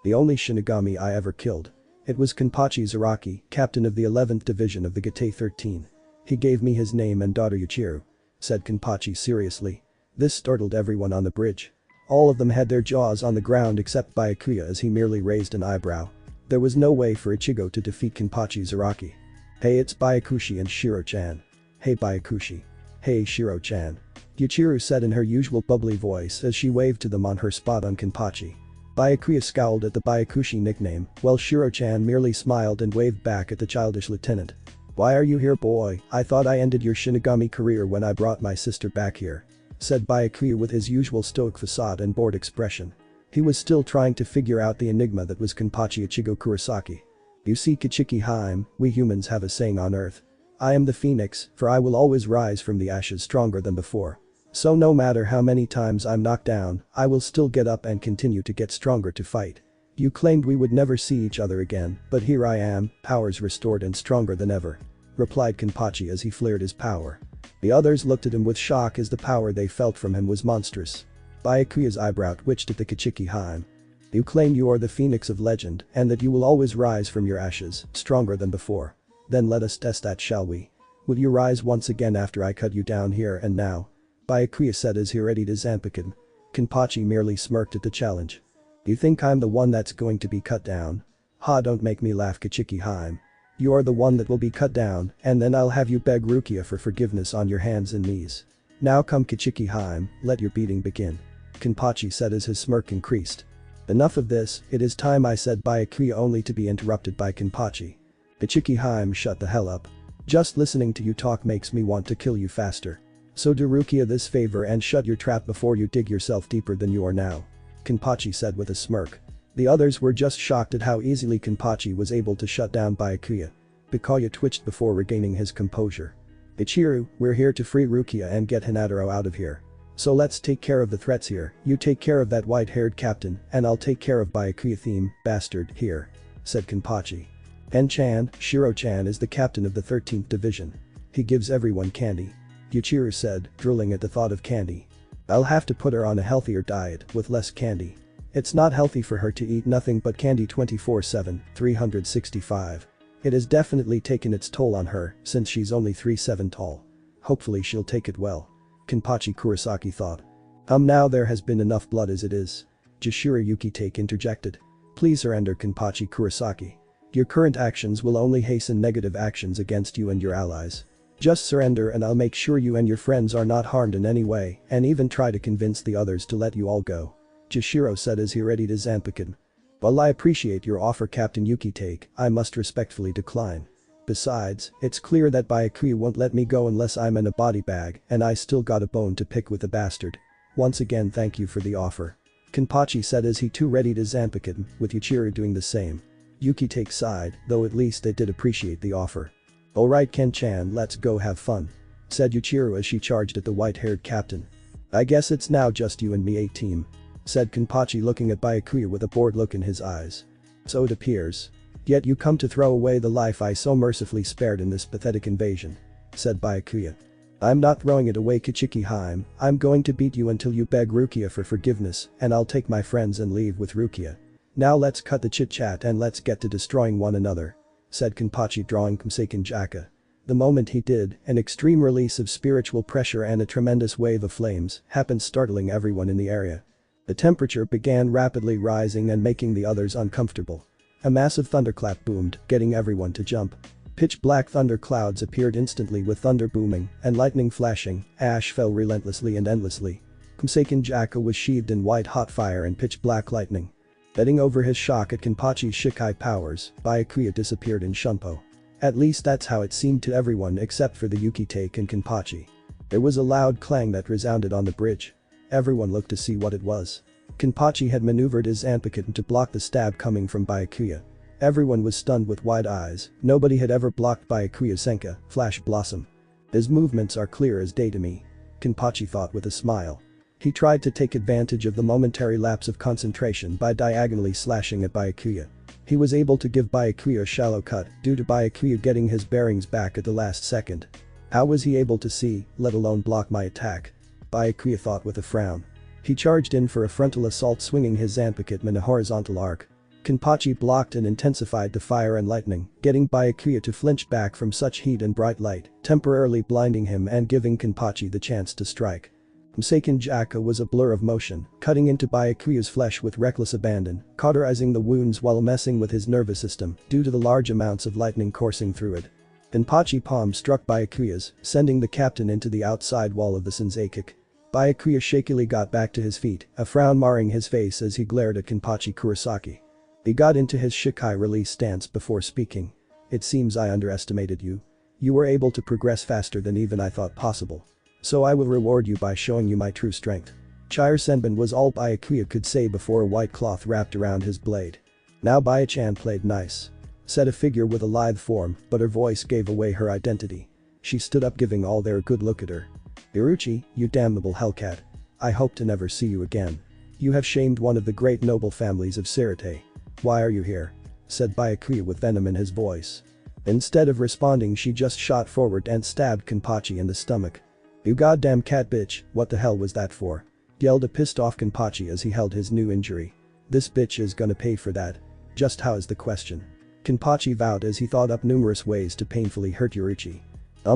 "The only Shinigami I ever killed. It was Kenpachi Zaraki, captain of the 11th Division of the Gate 13. He gave me his name and daughter Yuichiro," said Kenpachi seriously. This startled everyone on the bridge. All of them had their jaws on the ground except Byakuya as he merely raised an eyebrow. There was no way for Ichigo to defeat Kenpachi Zaraki. "Hey, it's Byakushi and Shiro-chan." "Hey Byakushi." "Hey Shiro-chan," Yuichiro said in her usual bubbly voice as she waved to them on her spot on Kenpachi. Byakuya scowled at the Byakushi nickname, while Shiro-chan merely smiled and waved back at the childish lieutenant. "Why are you here, boy? I thought I ended your Shinigami career when I brought my sister back here," said Byakuya with his usual stoic facade and bored expression. He was still trying to figure out the enigma that was Kenpachi Ichigo Kurosaki. "You see, Kichiki Haim, we humans have a saying on Earth. I am the phoenix, for I will always rise from the ashes stronger than before. So no matter how many times I'm knocked down, I will still get up and continue to get stronger to fight. You claimed we would never see each other again, but here I am, powers restored and stronger than ever," replied Kenpachi as he flared his power. The others looked at him with shock as the power they felt from him was monstrous. Byakuya's eyebrow twitched at the Kichiki Haim. "You claim you are the phoenix of legend and that you will always rise from your ashes, stronger than before. Then let us test that, shall we? Will you rise once again after I cut you down here and now?" Byakuya said as he readied his Zanpakuto. Kenpachi merely smirked at the challenge. "You think I'm the one that's going to be cut down? Ha, don't make me laugh, Kichiki Haim. You are the one that will be cut down and then I'll have you beg Rukia for forgiveness on your hands and knees. Now come, Kichiki Haim, let your beating begin," Kenpachi said as his smirk increased. "Enough of this, it is time," I said Byakuya, only to be interrupted by Kenpachi. "Kichiki Haim, shut the hell up. Just listening to you talk makes me want to kill you faster. So do Rukia this favor and shut your trap before you dig yourself deeper than you are now," Kenpachi said with a smirk. The others were just shocked at how easily Kenpachi was able to shut down Byakuya. Byakuya twitched before regaining his composure. "Ichiru, we're here to free Rukia and get Hinataro out of here. So let's take care of the threats here, you take care of that white-haired captain and I'll take care of Byakuya theme, bastard, here," said Kenpachi. "En-chan, Shiro-chan is the captain of the 13th Division. He gives everyone candy," Yuichiro said, drooling at the thought of candy. "I'll have to put her on a healthier diet with less candy. It's not healthy for her to eat nothing but candy 24/7, 365. It has definitely taken its toll on her since she's only 3'7" tall. Hopefully she'll take it well," Kenpachi Kurosaki thought. Now there has been enough blood as it is. Jishiro Yukitake interjected. Please surrender Kenpachi Kurosaki. Your current actions will only hasten negative actions against you and your allies. Just surrender and I'll make sure you and your friends are not harmed in any way and even try to convince the others to let you all go. Jishiro said as he readied his Zanpakuto. While I appreciate your offer Captain Yukitake, I must respectfully decline. Besides, it's clear that Byakuya won't let me go unless I'm in a body bag and I still got a bone to pick with the bastard. Once again thank you for the offer. Kenpachi said as he too readied his Zanpakuto, with Yuichiro doing the same. Yukitake sighed, though at least they did appreciate the offer. Alright Ken-chan, let's go have fun. Said Yuichiro as she charged at the white-haired captain. I guess it's now just you and me A-team. Said Kenpachi looking at Byakuya with a bored look in his eyes. So it appears. Yet you come to throw away the life I so mercifully spared in this pathetic invasion. Said Byakuya. I'm not throwing it away Kichiki-hime, I'm going to beat you until you beg Rukia for forgiveness and I'll take my friends and leave with Rukia. Now let's cut the chit-chat and let's get to destroying one another. Said Kenpachi drawing Kumseiken Jaka. The moment he did, an extreme release of spiritual pressure and a tremendous wave of flames happened startling everyone in the area. The temperature began rapidly rising and making the others uncomfortable. A massive thunderclap boomed, getting everyone to jump. Pitch black thunder clouds appeared instantly with thunder booming and lightning flashing, ash fell relentlessly and endlessly. Kumseiken Jaka was sheathed in white hot fire and pitch black lightning. Betting over his shock at Kenpachi's shikai powers, Byakuya disappeared in Shunpo. At least that's how it seemed to everyone except for the Yukitake and Kenpachi. There was a loud clang that resounded on the bridge. Everyone looked to see what it was. Kenpachi had maneuvered his Zanpakuto to block the stab coming from Byakuya. Everyone was stunned with wide eyes, nobody had ever blocked Byakuya's Senka, Flash Blossom. His movements are clear as day to me. Kenpachi thought with a smile. He tried to take advantage of the momentary lapse of concentration by diagonally slashing at Byakuya. He was able to give Byakuya a shallow cut due to Byakuya getting his bearings back at the last second. How was he able to see, let alone block my attack? Byakuya thought with a frown. He charged in for a frontal assault swinging his Zanpakuto in a horizontal arc. Kenpachi blocked and intensified the fire and lightning, getting Byakuya to flinch back from such heat and bright light, temporarily blinding him and giving Kenpachi the chance to strike. Kumseiken Jaka was a blur of motion, cutting into Byakuya's flesh with reckless abandon, cauterizing the wounds while messing with his nervous system due to the large amounts of lightning coursing through it. Kenpachi palm struck Byakuya's, sending the captain into the outside wall of the Senzei-kick. Byakuya shakily got back to his feet, a frown marring his face as he glared at Kenpachi Kurosaki. He got into his shikai release stance before speaking. It seems I underestimated you. You were able to progress faster than even I thought possible. So I will reward you by showing you my true strength. Chire Senbon was all Byakuya could say before a white cloth wrapped around his blade. Now Baya-chan played nice. Said a figure with a lithe form, but her voice gave away her identity. She stood up giving all their good look at her. Iruchi, you damnable hellcat. I hope to never see you again. You have shamed one of the great noble families of Sirite. Why are you here? Said Byakuya with venom in his voice. Instead of responding she just shot forward and stabbed Kenpachi in the stomach. You goddamn cat bitch, what the hell was that for? Yelled a pissed off Kenpachi as he held his new injury. This bitch is gonna pay for that. Just how is the question? Kenpachi vowed as he thought up numerous ways to painfully hurt Yuruchi.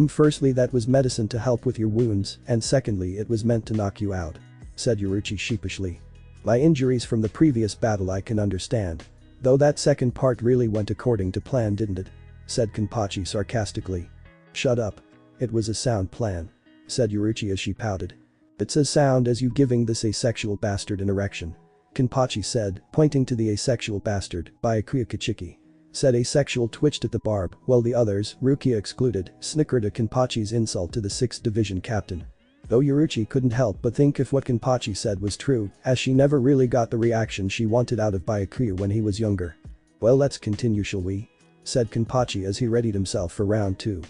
Firstly that was medicine to help with your wounds and secondly it was meant to knock you out. Said Yuruchi sheepishly. My injuries from the previous battle I can understand. Though that second part really went according to plan didn't it? Said Kenpachi sarcastically. Shut up. It was a sound plan. Said Yuruchi as she pouted. It's as sound as you giving this asexual bastard an erection. Kenpachi said, pointing to the asexual bastard, Byakuya Kichiki. Said asexual twitched at the barb, while the others, Rukia excluded, snickered at Kenpachi's insult to the 6th Division captain. Though Yuruchi couldn't help but think if what Kenpachi said was true, as she never really got the reaction she wanted out of Byakuya when he was younger. Well let's continue shall we? Said Kenpachi as he readied himself for round 2.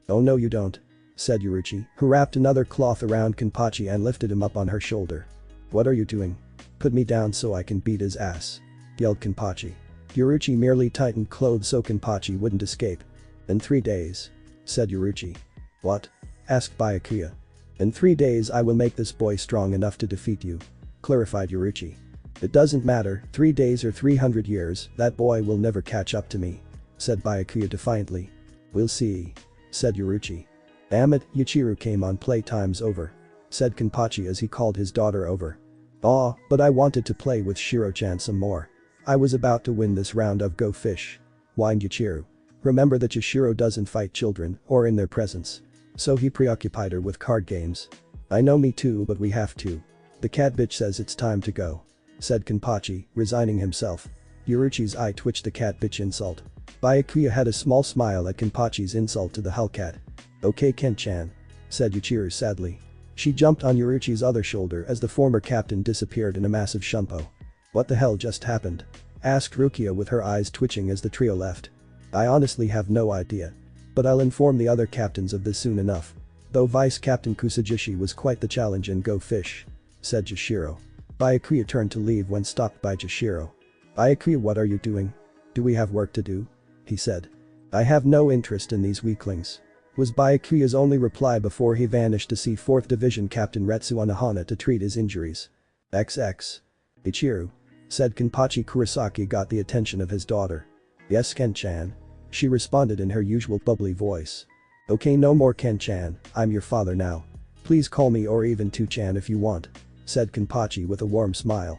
Oh no you don't. Said Yuruchi, who wrapped another cloth around Kenpachi and lifted him up on her shoulder. What are you doing? Put me down so I can beat his ass. Yelled Kenpachi. Yuruchi merely tightened clothes so Kenpachi wouldn't escape. In 3 days. Said Yuruchi. What? Asked Byakuya. In 3 days I will make this boy strong enough to defeat you. Clarified Yuruchi. It doesn't matter, 3 days or 300 years, that boy will never catch up to me. Said Byakuya defiantly. We'll see. Said Yuruchi. Damn it, Yuichiro came on playtime's over. said Kenpachi as he called his daughter over. Aw, but I wanted to play with Shiro-chan some more. I was about to win this round of Go Fish. Whined Yuichiro. Remember that Yuichiro doesn't fight children or in their presence. So he preoccupied her with card games. I know, me too, but we have to. The cat bitch says it's time to go, said Kenpachi, resigning himself. Yuruchi's eye twitched the cat bitch insult. Byakuya had a small smile at Kenpachi's insult to the Hellcat. Okay, Ken-chan, said Yuichiro sadly. She jumped on Yuruchi's other shoulder as the former captain disappeared in a massive shunpo. What the hell just happened? Asked Rukia with her eyes twitching as the trio left. I honestly have no idea. But I'll inform the other captains of this soon enough. Though Vice Captain Kusajishi was quite the challenge in Go Fish, said Jashiro. Byakuya turned to leave when stopped by Jashiro. Byakuya, what are you doing? Do we have work to do? He said. I have no interest in these weaklings, was Byakuya's only reply before he vanished to see 4th Division Captain Retsu Anohana to treat his injuries. XX. Ichigo, said Kenpachi. Kurosaki got the attention of his daughter. Yes, Ken-chan. She responded in her usual bubbly voice. Okay, no more Ken-chan, I'm your father now. Please call me or even Tu-chan if you want, said Kenpachi with a warm smile.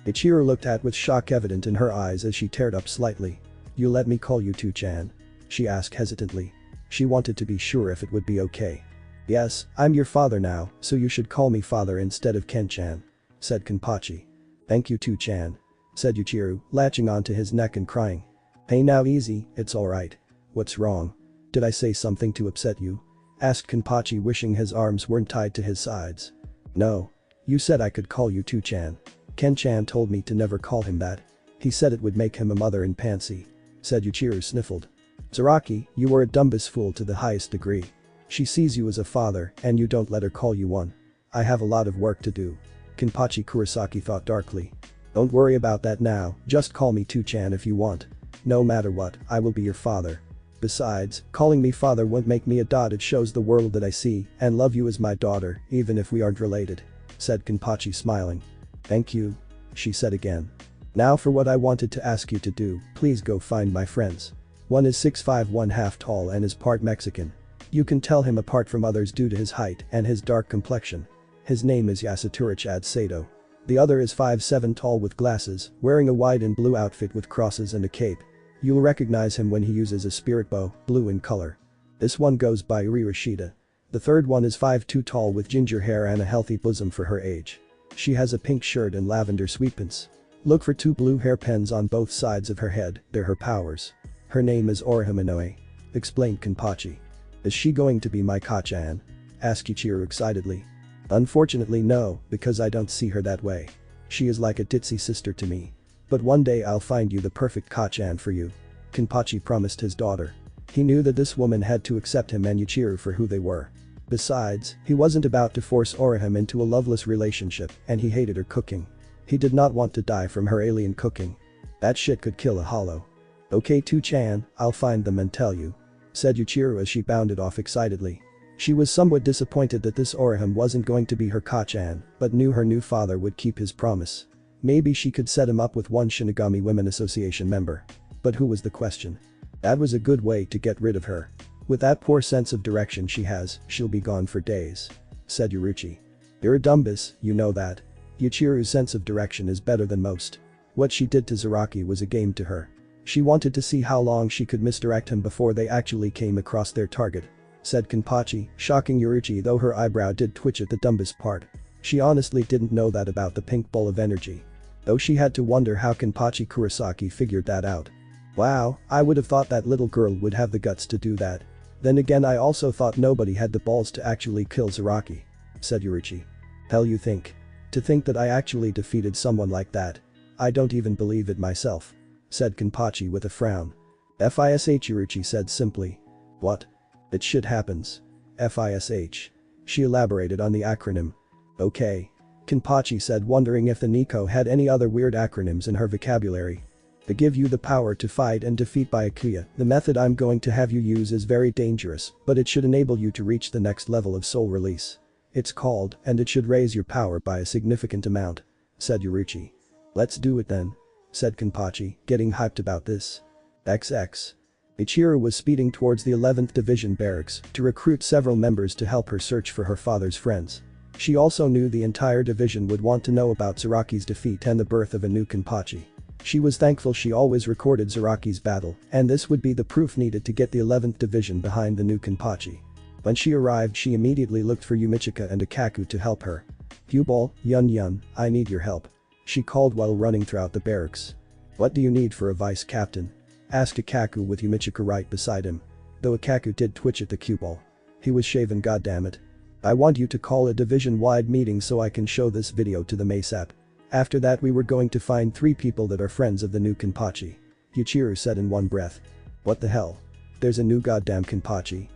Ichigo looked at with shock evident in her eyes as she teared up slightly. You let me call you Tu-chan? She asked hesitantly. She wanted to be sure if it would be okay. Yes, I'm your father now, so you should call me father instead of Ken-chan, said Kenpachi. Thank you, Tu-chan, said Yuichiro, latching onto his neck and crying. Hey, now easy, it's alright. What's wrong? Did I say something to upset you? Asked Kenpachi, wishing his arms weren't tied to his sides. No. You said I could call you Tu-chan. Ken-chan told me to never call him that. He said it would make him a mother in pantsy, said Yuichiro sniffled. Zaraki, you were a dumbest fool to the highest degree. She sees you as a father and you don't let her call you one. I have a lot of work to do. Kenpachi. Kurosaki thought darkly. Don't worry about that now, just call me Tu-chan if you want. No matter what, I will be your father. Besides, calling me father won't make me a dot. It shows the world that I see and love you as my daughter, even if we aren't related, said Kenpachi, smiling. Thank you, she said again. Now for what I wanted to ask you to do, please go find my friends. One is 6'5" 1/2 tall and is part Mexican. You can tell him apart from others due to his height and his dark complexion. His name is Yasuturachad Sato. The other is 5'7" tall with glasses, wearing a white and blue outfit with crosses and a cape. You'll recognize him when he uses a spirit bow, blue in color. This one goes by Urashida. The third one is 5'2" tall with ginger hair and a healthy bosom for her age. She has a pink shirt and lavender sweatpants. Look for 2 blue hairpins on both sides of her head, they're her powers. Her name is Orihime, explained Kenpachi. Is she going to be my Ka-chan? Asked Ichigo excitedly. Unfortunately no, because I don't see her that way. She is like a ditzy sister to me. But one day I'll find you the perfect Ka-chan for you, Kenpachi promised his daughter. He knew that this woman had to accept him and Yuichiro for who they were. Besides, he wasn't about to force Orihime into a loveless relationship and he hated her cooking. He did not want to die from her alien cooking. That shit could kill a hollow. Okay, Tu-chan, I'll find them and tell you, said Yuichiro as she bounded off excitedly. She was somewhat disappointed that this Orihime wasn't going to be her Ka-chan, but knew her new father would keep his promise. Maybe she could set him up with one Shinigami Women Association member. But who was the question? That was a good way to get rid of her. With that poor sense of direction she has, she'll be gone for days, said Yuruchi. You're a dumbus, you know that. Yuichiro's sense of direction is better than most. What she did to Zaraki was a game to her. She wanted to see how long she could misdirect him before they actually came across their target, said Kenpachi, shocking Yuruchi, though her eyebrow did twitch at the dumbest part. She honestly didn't know that about the pink ball of energy. Though she had to wonder how Kenpachi Kurosaki figured that out. Wow, I would have thought that little girl would have the guts to do that. Then again, I also thought nobody had the balls to actually kill Zaraki, said Yuruchi. Hell, you think? To think that I actually defeated someone like that. I don't even believe it myself, said Kenpachi with a frown. FISH, Yuruchi said simply. What? It shit happens. FISH. She elaborated on the acronym. Okay. Kenpachi said, wondering if the Nico had any other weird acronyms in her vocabulary. To give you the power to fight and defeat Byakuya, the method I'm going to have you use is very dangerous, but it should enable you to reach the next level of soul release. It's called, and it should raise your power by a significant amount, said Yuruchi. Let's do it then, said Kenpachi, getting hyped about this. XX. Ichigo was speeding towards the 11th Division barracks to recruit several members to help her search for her father's friends. She also knew the entire division would want to know about Zaraki's defeat and the birth of a new Kenpachi. She was thankful she always recorded Zaraki's battle, and this would be the proof needed to get the 11th division behind the new Kenpachi. When she arrived, she immediately looked for Yumichika and Ikaku to help her. "Yubal, Yun, I need your help," she called while running throughout the barracks. "What do you need for a vice captain?" asked Ikaku with Yumichika right beside him. Though Ikaku did twitch at the cue ball. He was shaven, goddammit. "I want you to call a division-wide meeting so I can show this video to them ASAP. After that we were going to find 3 people that are friends of the new Kenpachi," Yuichiro said in one breath. "What the hell? There's a new goddamn Kenpachi?"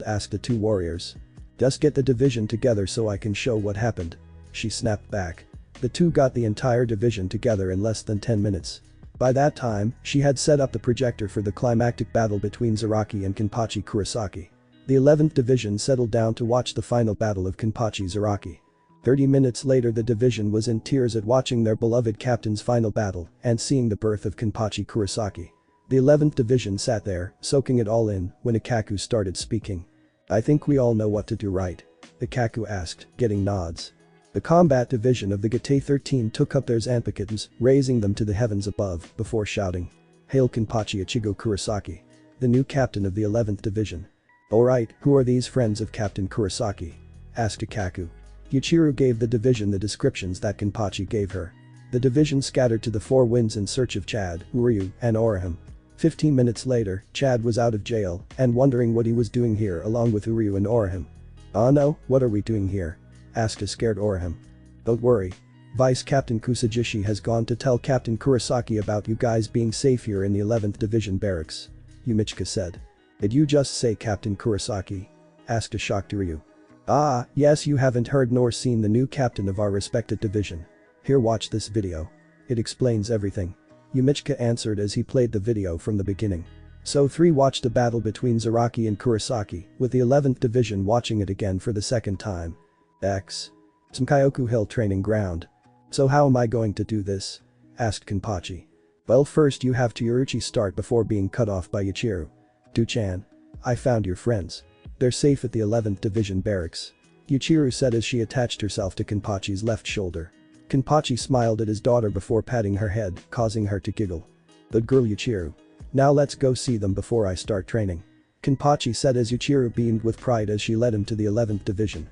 asked the 2 warriors. "Just get the division together so I can show what happened," she snapped back. The 2 got the entire division together in less than 10 minutes. By that time, she had set up the projector for the climactic battle between Zaraki and Kenpachi Kurosaki. The 11th division settled down to watch the final battle of Kenpachi Zaraki. 30 minutes later, the division was in tears at watching their beloved captain's final battle and seeing the birth of Kenpachi Kurosaki. The 11th division sat there, soaking it all in, when Ikaku started speaking. "I think we all know what to do, right?" Ikaku asked, getting nods. The combat division of the Gate 13 took up their zanpakins, raising them to the heavens above, before shouting, "Hail Kenpachi Ichigo Kurosaki, the new captain of the 11th division." "Alright, who are these friends of Captain Kurosaki?" asked Ikaku. Yuichiro gave the division the descriptions that Kenpachi gave her. The division scattered to the 4 winds in search of Chad, Uryu, and Orihime. 15 minutes later, Chad was out of jail and wondering what he was doing here along with Uryu and Orihime. "Oh no, what are we doing here?" asked a scared Orihime. "Don't worry. Vice Captain Kusajishi has gone to tell Captain Kurosaki about you guys being safe here in the 11th division barracks," Yumichika said. "Did you just say Captain Kurosaki?" asked a shocked Uryu. "Ah, yes, you haven't heard nor seen the new captain of our respected division. Here, watch this video. It explains everything," Yumichika answered as he played the video from the beginning. So 3 watched a battle between Zaraki and Kurosaki, with the 11th division watching it again for the second time. Tsukayoku Hill Training Ground. "So how am I going to do this?" asked Kenpachi. "Well, first you have to Yoruchi start before being cut off by Yuichiro. Do-chan. I found your friends. They're safe at the 11th division barracks," Yuichiro said as she attached herself to Kenpachi's left shoulder. Kenpachi smiled at his daughter before patting her head, causing her to giggle. "Good girl, Yuichiro. Now let's go see them before I start training," Kenpachi said as Yuichiro beamed with pride as she led him to the 11th division.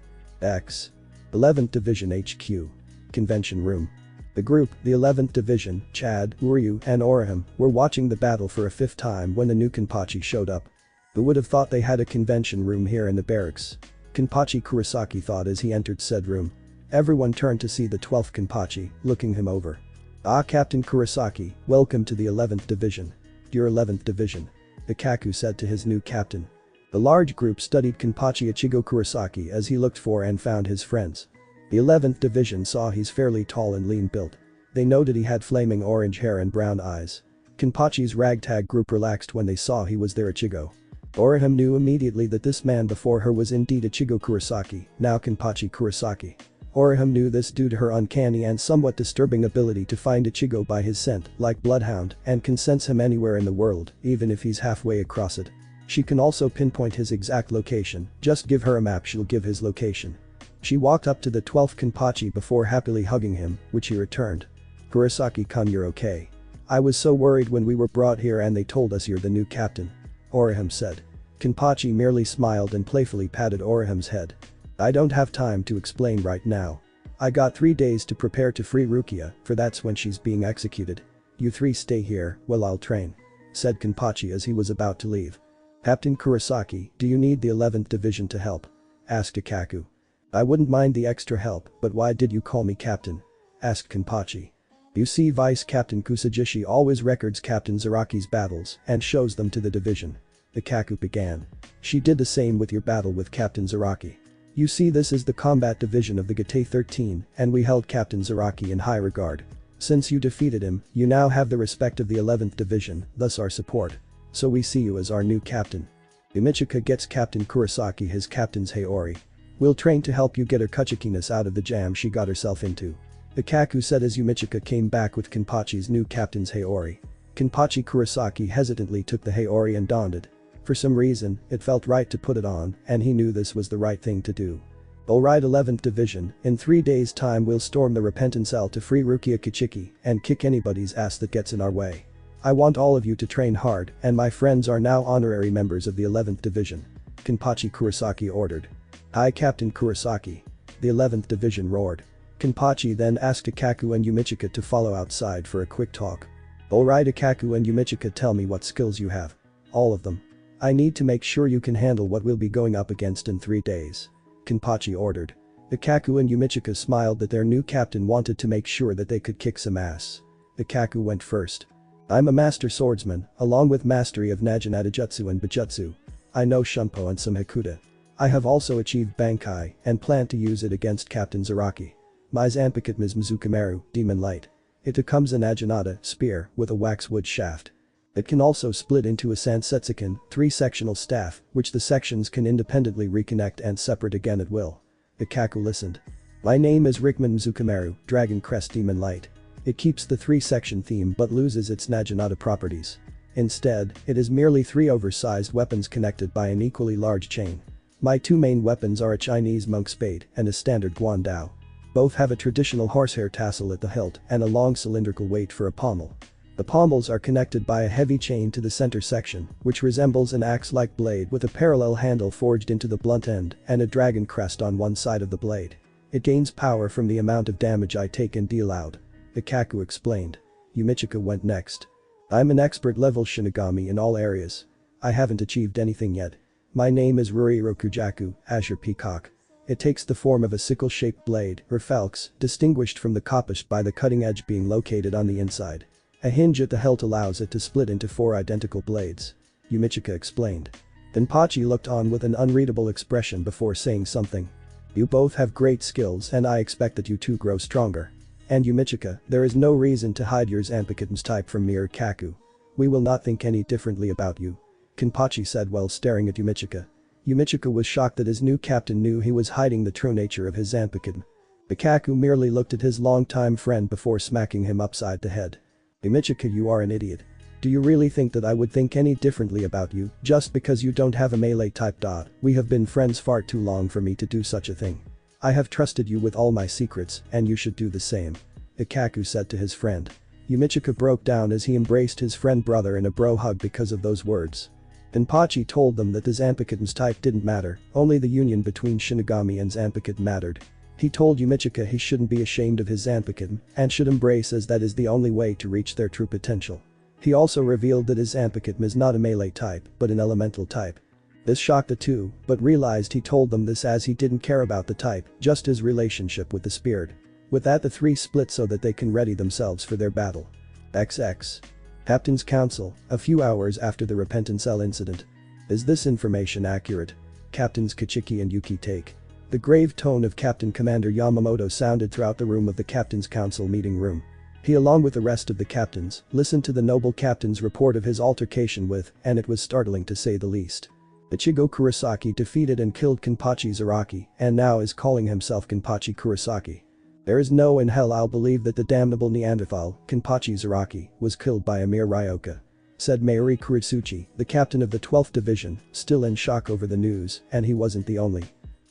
11th Division HQ. Convention Room. The group, the 11th Division, Chad, Uryu, and Orihime, were watching the battle for a 5th time when the new Kenpachi showed up. Who would have thought they had a convention room here in the barracks? Kenpachi Kurosaki thought as he entered said room. Everyone turned to see the 12th Kenpachi, looking him over. "Ah, Captain Kurosaki, welcome to the 11th Division. Your 11th Division," Ikaku said to his new captain. The large group studied Kenpachi Ichigo Kurosaki as he looked for and found his friends. The 11th Division saw he's fairly tall and lean built. They noted he had flaming orange hair and brown eyes. Kenpachi's ragtag group relaxed when they saw he was their Ichigo. Orihime knew immediately that this man before her was indeed Ichigo Kurosaki, now Kenpachi Kurosaki. Orihime knew this due to her uncanny and somewhat disturbing ability to find Ichigo by his scent, like Bloodhound, and can sense him anywhere in the world, even if he's halfway across it. She can also pinpoint his exact location, just give her a map, she'll give his location. She walked up to the 12th Kenpachi before happily hugging him, which he returned. "Kurosaki-kun, you're okay. I was so worried when we were brought here and they told us you're the new captain," Orihime said. Kenpachi merely smiled and playfully patted Orihime's head. "I don't have time to explain right now. I got 3 days to prepare to free Rukia, for that's when she's being executed. You 3 stay here while I'll train," said Kenpachi as he was about to leave. "Captain Kurosaki, do you need the 11th Division to help?" asked Ikaku. "I wouldn't mind the extra help, but why did you call me captain?" asked Kenpachi. "You see, Vice Captain Kusajishi always records Captain Zaraki's battles and shows them to the division," Ikaku began. "She did the same with your battle with Captain Zaraki. You see, this is the combat division of the Gate 13 and we held Captain Zaraki in high regard. Since you defeated him, you now have the respect of the 11th Division, thus our support. So we see you as our new captain. Yumichika gets Captain Kurosaki his captain's Haori. We'll train to help you get her Kuchikiness out of the jam she got herself into," Ikaku said as Yumichika came back with Kenpachi's new captain's Haori. Kenpachi Kurosaki hesitantly took the Haori and donned it. For some reason, it felt right to put it on, and he knew this was the right thing to do. Alright 11th Division, in 3 days time we'll storm the Repentant Cell to free Rukia Kichiki and kick anybody's ass that gets in our way. I want all of you to train hard and my friends are now honorary members of the 11th Division. Kenpachi Kurosaki ordered. Aye Captain Kurosaki. The 11th Division roared. Kenpachi then asked Ikaku and Yumichika to follow outside for a quick talk. Alright Ikaku and Yumichika, tell me what skills you have. All of them. I need to make sure you can handle what we'll be going up against in 3 days. Kenpachi ordered. Ikaku and Yumichika smiled that their new captain wanted to make sure that they could kick some ass. Ikaku went first. I'm a master swordsman, along with mastery of Naginata Jutsu and Bijutsu. I know Shunpo and some Hakuta. I have also achieved Bankai and plan to use it against Captain Zaraki. My Zanpakuto is Mizukimaru, Demon Light. It becomes a Naginata spear with a waxwood shaft. It can also split into a Sansetsuken, 3-sectional staff, which the sections can independently reconnect and separate again at will. Ikaku listened. My name is Rickman Mizukimaru, Dragon Crest Demon Light. It keeps the 3-section theme but loses its Naginata properties. Instead, it is merely 3 oversized weapons connected by an equally large chain. My 2 main weapons are a Chinese monk's spade and a standard guandao. Both have a traditional horsehair tassel at the hilt and a long cylindrical weight for a pommel. The pommels are connected by a heavy chain to the center section, which resembles an axe-like blade with a parallel handle forged into the blunt end and a dragon crest on one side of the blade. It gains power from the amount of damage I take and deal out. Ikaku explained. Yumichika went next. I'm an expert level Shinigami in all areas. I haven't achieved anything yet. My name is Rurirokujaku, Azure Peacock. It takes the form of a sickle-shaped blade, or falx, distinguished from the koppish by the cutting edge being located on the inside. A hinge at the hilt allows it to split into 4 identical blades. Yumichika explained. Kenpachi looked on with an unreadable expression before saying something. You both have great skills and I expect that you two grow stronger. And Yumichika, there is no reason to hide your Zanpakuto's type from me or Kaku. We will not think any differently about you. Kenpachi said while staring at Yumichika. Yumichika was shocked that his new captain knew he was hiding the true nature of his Zanpakuto. Ikaku merely looked at his longtime friend before smacking him upside the head. Yumichika, you are an idiot. Do you really think that I would think any differently about you just because you don't have a melee type? We have been friends far too long for me to do such a thing. I have trusted you with all my secrets and you should do the same. Ikaku said to his friend. Yumichika broke down as he embraced his friend brother in a bro hug because of those words. Kenpachi told them that the Zanpakuto's type didn't matter, only the union between Shinigami and Zanpakuto mattered. He told Yumichika he shouldn't be ashamed of his Zanpakuto and should embrace as that is the only way to reach their true potential. He also revealed that his Zanpakuto is not a melee type but an elemental type. This shocked the two, but realized he told them this as he didn't care about the type, just his relationship with the spirit. With that the three split so that they can ready themselves for their battle. XX. Captain's Council, a few hours after the Repentant Cell incident. Is this information accurate? Captains Kichiki and Yuki take. The grave tone of Captain Commander Yamamoto sounded throughout the room of the Captain's Council meeting room. He, along with the rest of the captains, listened to the noble captain's report of his altercation with, and it was startling to say the least. Ichigo Kurosaki defeated and killed Kenpachi Zaraki and now is calling himself Kenpachi Kurosaki. There is no in hell I'll believe that the damnable Neanderthal, Kenpachi Zaraki, was killed by a mere Ryoka. Said Mayuri Kuritsuchi, the captain of the 12th Division, still in shock over the news, and he wasn't the only.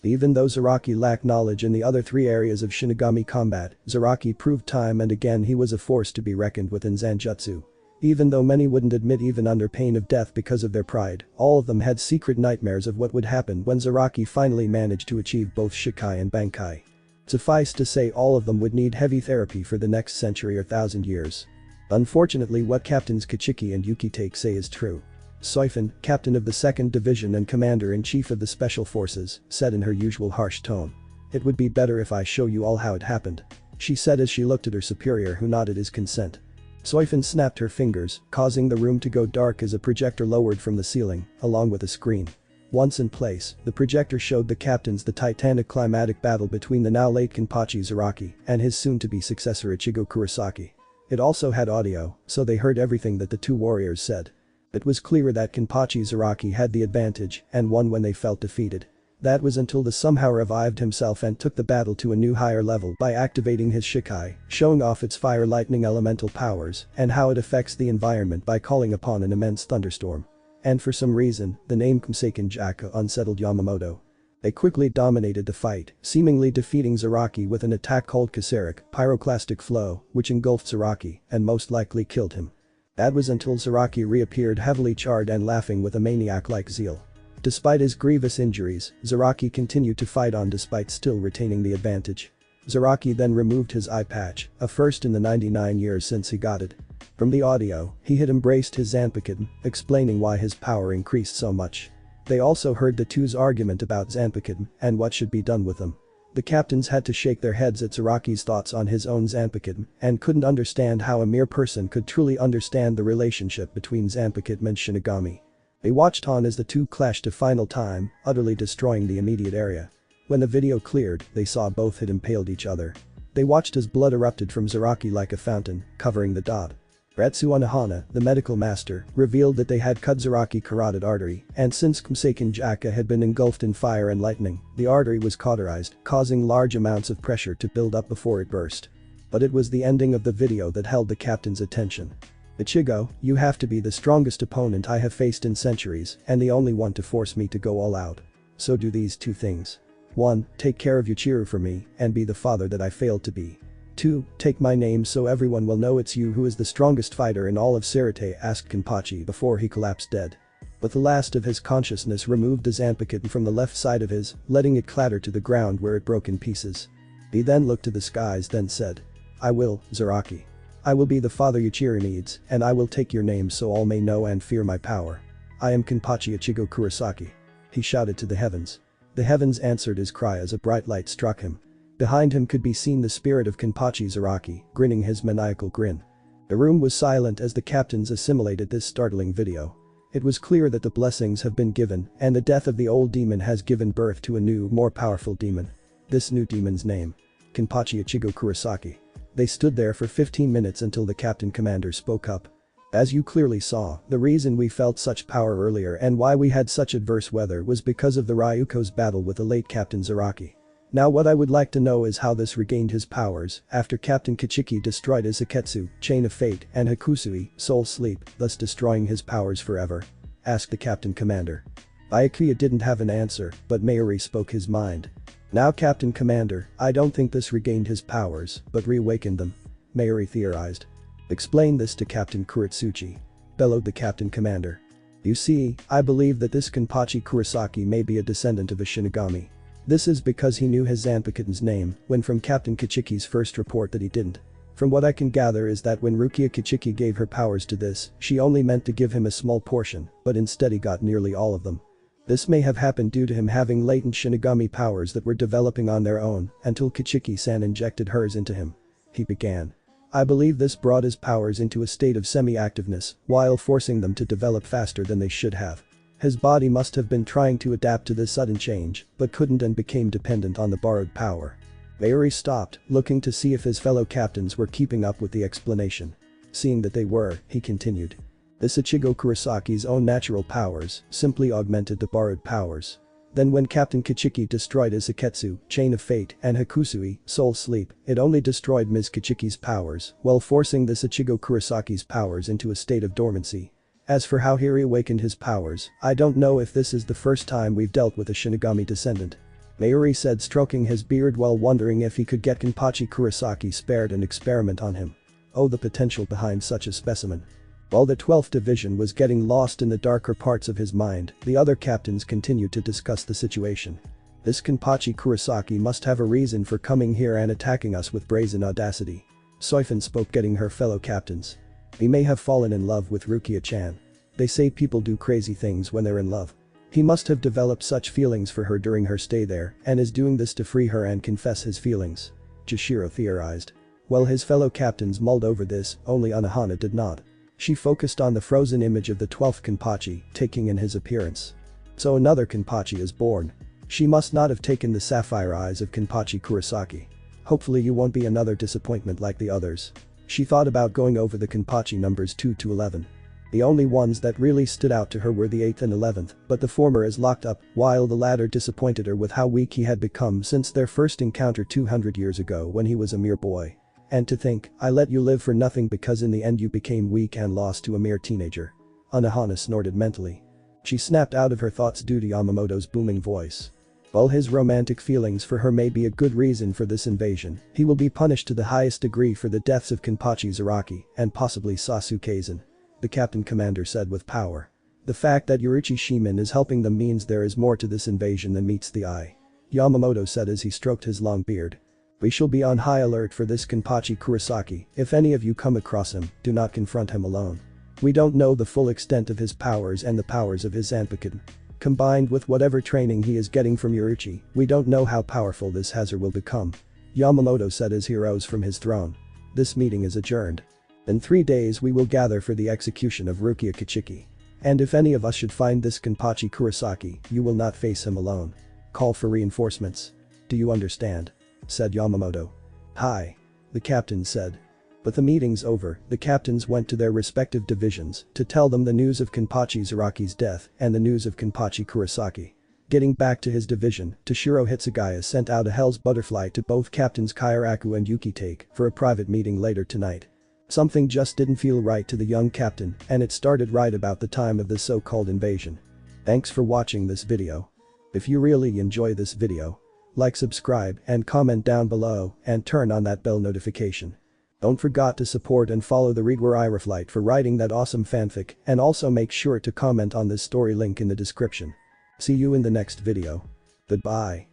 Even though Zaraki lacked knowledge in the other 3 areas of Shinigami combat, Zaraki proved time and again he was a force to be reckoned with in Zanjutsu. Even though many wouldn't admit even under pain of death because of their pride, all of them had secret nightmares of what would happen when Zaraki finally managed to achieve both Shikai and Bankai. Suffice to say all of them would need heavy therapy for the next century or 1,000 years. Unfortunately what Captains Kichiki and Yuki take say is true. Soifun, captain of the 2nd Division and commander-in-chief of the Special Forces, said in her usual harsh tone. It would be better if I show you all how it happened. She said as she looked at her superior who nodded his consent. Soifun snapped her fingers, causing the room to go dark as a projector lowered from the ceiling, along with a screen. Once in place, the projector showed the captains the titanic climatic battle between the now late Kenpachi Zaraki and his soon-to-be successor Ichigo Kurosaki. It also had audio, so they heard everything that the two warriors said. It was clear that Kenpachi Zaraki had the advantage and won when they felt defeated. That was until the somehow revived himself and took the battle to a new higher level by activating his Shikai, showing off its fire lightning elemental powers and how it affects the environment by calling upon an immense thunderstorm. And for some reason, the name Kumseiken Jaku unsettled Yamamoto. They quickly dominated the fight, seemingly defeating Zaraki with an attack called Kaseric, Pyroclastic Flow, which engulfed Zaraki and most likely killed him. That was until Zaraki reappeared heavily charred and laughing with a maniac-like zeal. Despite his grievous injuries, Zaraki continued to fight on despite still retaining the advantage. Zaraki then removed his eye patch, a first in the 99 years since he got it. From the audio, he had embraced his Zanpakuto, explaining why his power increased so much. They also heard the two's argument about Zanpakuto and what should be done with them. The captains had to shake their heads at Zaraki's thoughts on his own Zanpakuto and couldn't understand how a mere person could truly understand the relationship between Zanpakuto and Shinigami. They watched on as the two clashed a final time, utterly destroying the immediate area. When the video cleared, they saw both had impaled each other. They watched as blood erupted from Zaraki like a fountain, covering the dot. Retsu Anohana, the medical master, revealed that they had cut Zaraki carotid artery, and since Kumasakin Jaka had been engulfed in fire and lightning, the artery was cauterized, causing large amounts of pressure to build up before it burst. But it was the ending of the video that held the captain's attention. Ichigo, you have to be the strongest opponent I have faced in centuries and the only one to force me to go all out. So do these two things. 1. Take care of Yuichiro for me and be the father that I failed to be. 2. Take my name so everyone will know it's you who is the strongest fighter in all of Sarate, asked Kenpachi before he collapsed dead. But the last of his consciousness removed the Zanpakuto from the left side of his, letting it clatter to the ground where it broke in pieces. He then looked to the skies then said. I will, Zaraki. I will be the father Yuichiro needs, and I will take your name so all may know and fear my power. I am Kenpachi Ichigo Kurosaki. He shouted to the heavens. The heavens answered his cry as a bright light struck him. Behind him could be seen the spirit of Kenpachi Zaraki, grinning his maniacal grin. The room was silent as the captains assimilated this startling video. It was clear that the blessings have been given and the death of the old demon has given birth to a new, more powerful demon. This new demon's name. Kenpachi Ichigo Kurosaki. They stood there for 15 minutes until the captain commander spoke up. As you clearly saw, the reason we felt such power earlier and why we had such adverse weather was because of the Ryuko's battle with the late Captain Zaraki. Now what I would like to know is how this regained his powers after Captain Kichiki destroyed his Iketsu, Chain of Fate, and Hakusui, Soul Sleep, thus destroying his powers forever. Asked the captain commander. Byakuya didn't have an answer, but Mayuri spoke his mind. Now Captain Commander, I don't think this regained his powers, but reawakened them. Mayuri theorized. Explain this to Captain Kuretsuchi. Bellowed the captain commander. You see, I believe that this Kenpachi Kurosaki may be a descendant of a Shinigami. This is because he knew his Zanpakuto's name when from Captain Kichiki's first report that he didn't. From what I can gather is that when Rukia Kichiki gave her powers to this, she only meant to give him a small portion, but instead he got nearly all of them. This may have happened due to him having latent Shinigami powers that were developing on their own until Kichiki-san injected hers into him. He began. I believe this brought his powers into a state of semi-activeness while forcing them to develop faster than they should have. His body must have been trying to adapt to this sudden change, but couldn't and became dependent on the borrowed power. Mayuri stopped, looking to see if his fellow captains were keeping up with the explanation. Seeing that they were, he continued. This Ichigo Kurosaki's own natural powers simply augmented the borrowed powers. Then when Captain Kichiki destroyed his Iketsu, Chain of Fate, and Hakusui, Soul Sleep, it only destroyed Ms. Kichiki's powers, while forcing this Ichigo Kurosaki's powers into a state of dormancy. As for how he reawakened his powers, I don't know if this is the first time we've dealt with a Shinigami descendant. Mayuri said, stroking his beard while wondering if he could get Kenpachi Kurosaki spared and experiment on him. Oh, the potential behind such a specimen. While the 12th Division was getting lost in the darker parts of his mind, the other captains continued to discuss the situation. This Kenpachi Kurosaki must have a reason for coming here and attacking us with brazen audacity. Soifun spoke, getting her fellow captains. He may have fallen in love with Rukia-chan. They say people do crazy things when they're in love. He must have developed such feelings for her during her stay there and is doing this to free her and confess his feelings. Jashiro theorized. While his fellow captains mulled over this, only Anohana did not. She focused on the frozen image of the 12th Kenpachi, taking in his appearance. So another Kenpachi is born. She must not have taken the sapphire eyes of Kenpachi Kurosaki. Hopefully you won't be another disappointment like the others. She thought about going over the Kenpachi numbers 2 to 11. The only ones that really stood out to her were the 8th and 11th, but the former is locked up, while the latter disappointed her with how weak he had become since their first encounter 200 years ago when he was a mere boy. And to think, I let you live for nothing because in the end you became weak and lost to a mere teenager. Anohana snorted mentally. She snapped out of her thoughts due to Yamamoto's booming voice. While his romantic feelings for her may be a good reason for this invasion, he will be punished to the highest degree for the deaths of Kenpachi Zaraki and possibly Sasuke-san. The captain commander said with power. The fact that Yorichi Shimen is helping them means there is more to this invasion than meets the eye. Yamamoto said as he stroked his long beard. We shall be on high alert for this Kenpachi Kurosaki. If any of you come across him, do not confront him alone. We don't know the full extent of his powers and the powers of his Zanpakuto. Combined with whatever training he is getting from Yorichi, we don't know how powerful this hazard will become. Yamamoto said as he rose from his throne. This meeting is adjourned. In 3 days we will gather for the execution of Rukia Kichiki. And if any of us should find this Kenpachi Kurosaki, you will not face him alone. Call for reinforcements. Do you understand? Said Yamamoto. Hi. The captain said. But the meeting's over, the captains went to their respective divisions to tell them the news of Kenpachi Zaraki's death and the news of Kenpachi Kurosaki. Getting back to his division, Toshiro Hitsugaya sent out a Hell's Butterfly to both captains Kairaku and Yukitake for a private meeting later tonight. Something just didn't feel right to the young captain, and it started right about the time of this so-called invasion. Thanks for watching this video. If you really enjoy this video, like, subscribe and comment down below and turn on that bell notification. Don't forget to support and follow the redwarrioroflight for writing that awesome fanfic, and also make sure to comment on this story, link in the description. See you in the next video. Goodbye.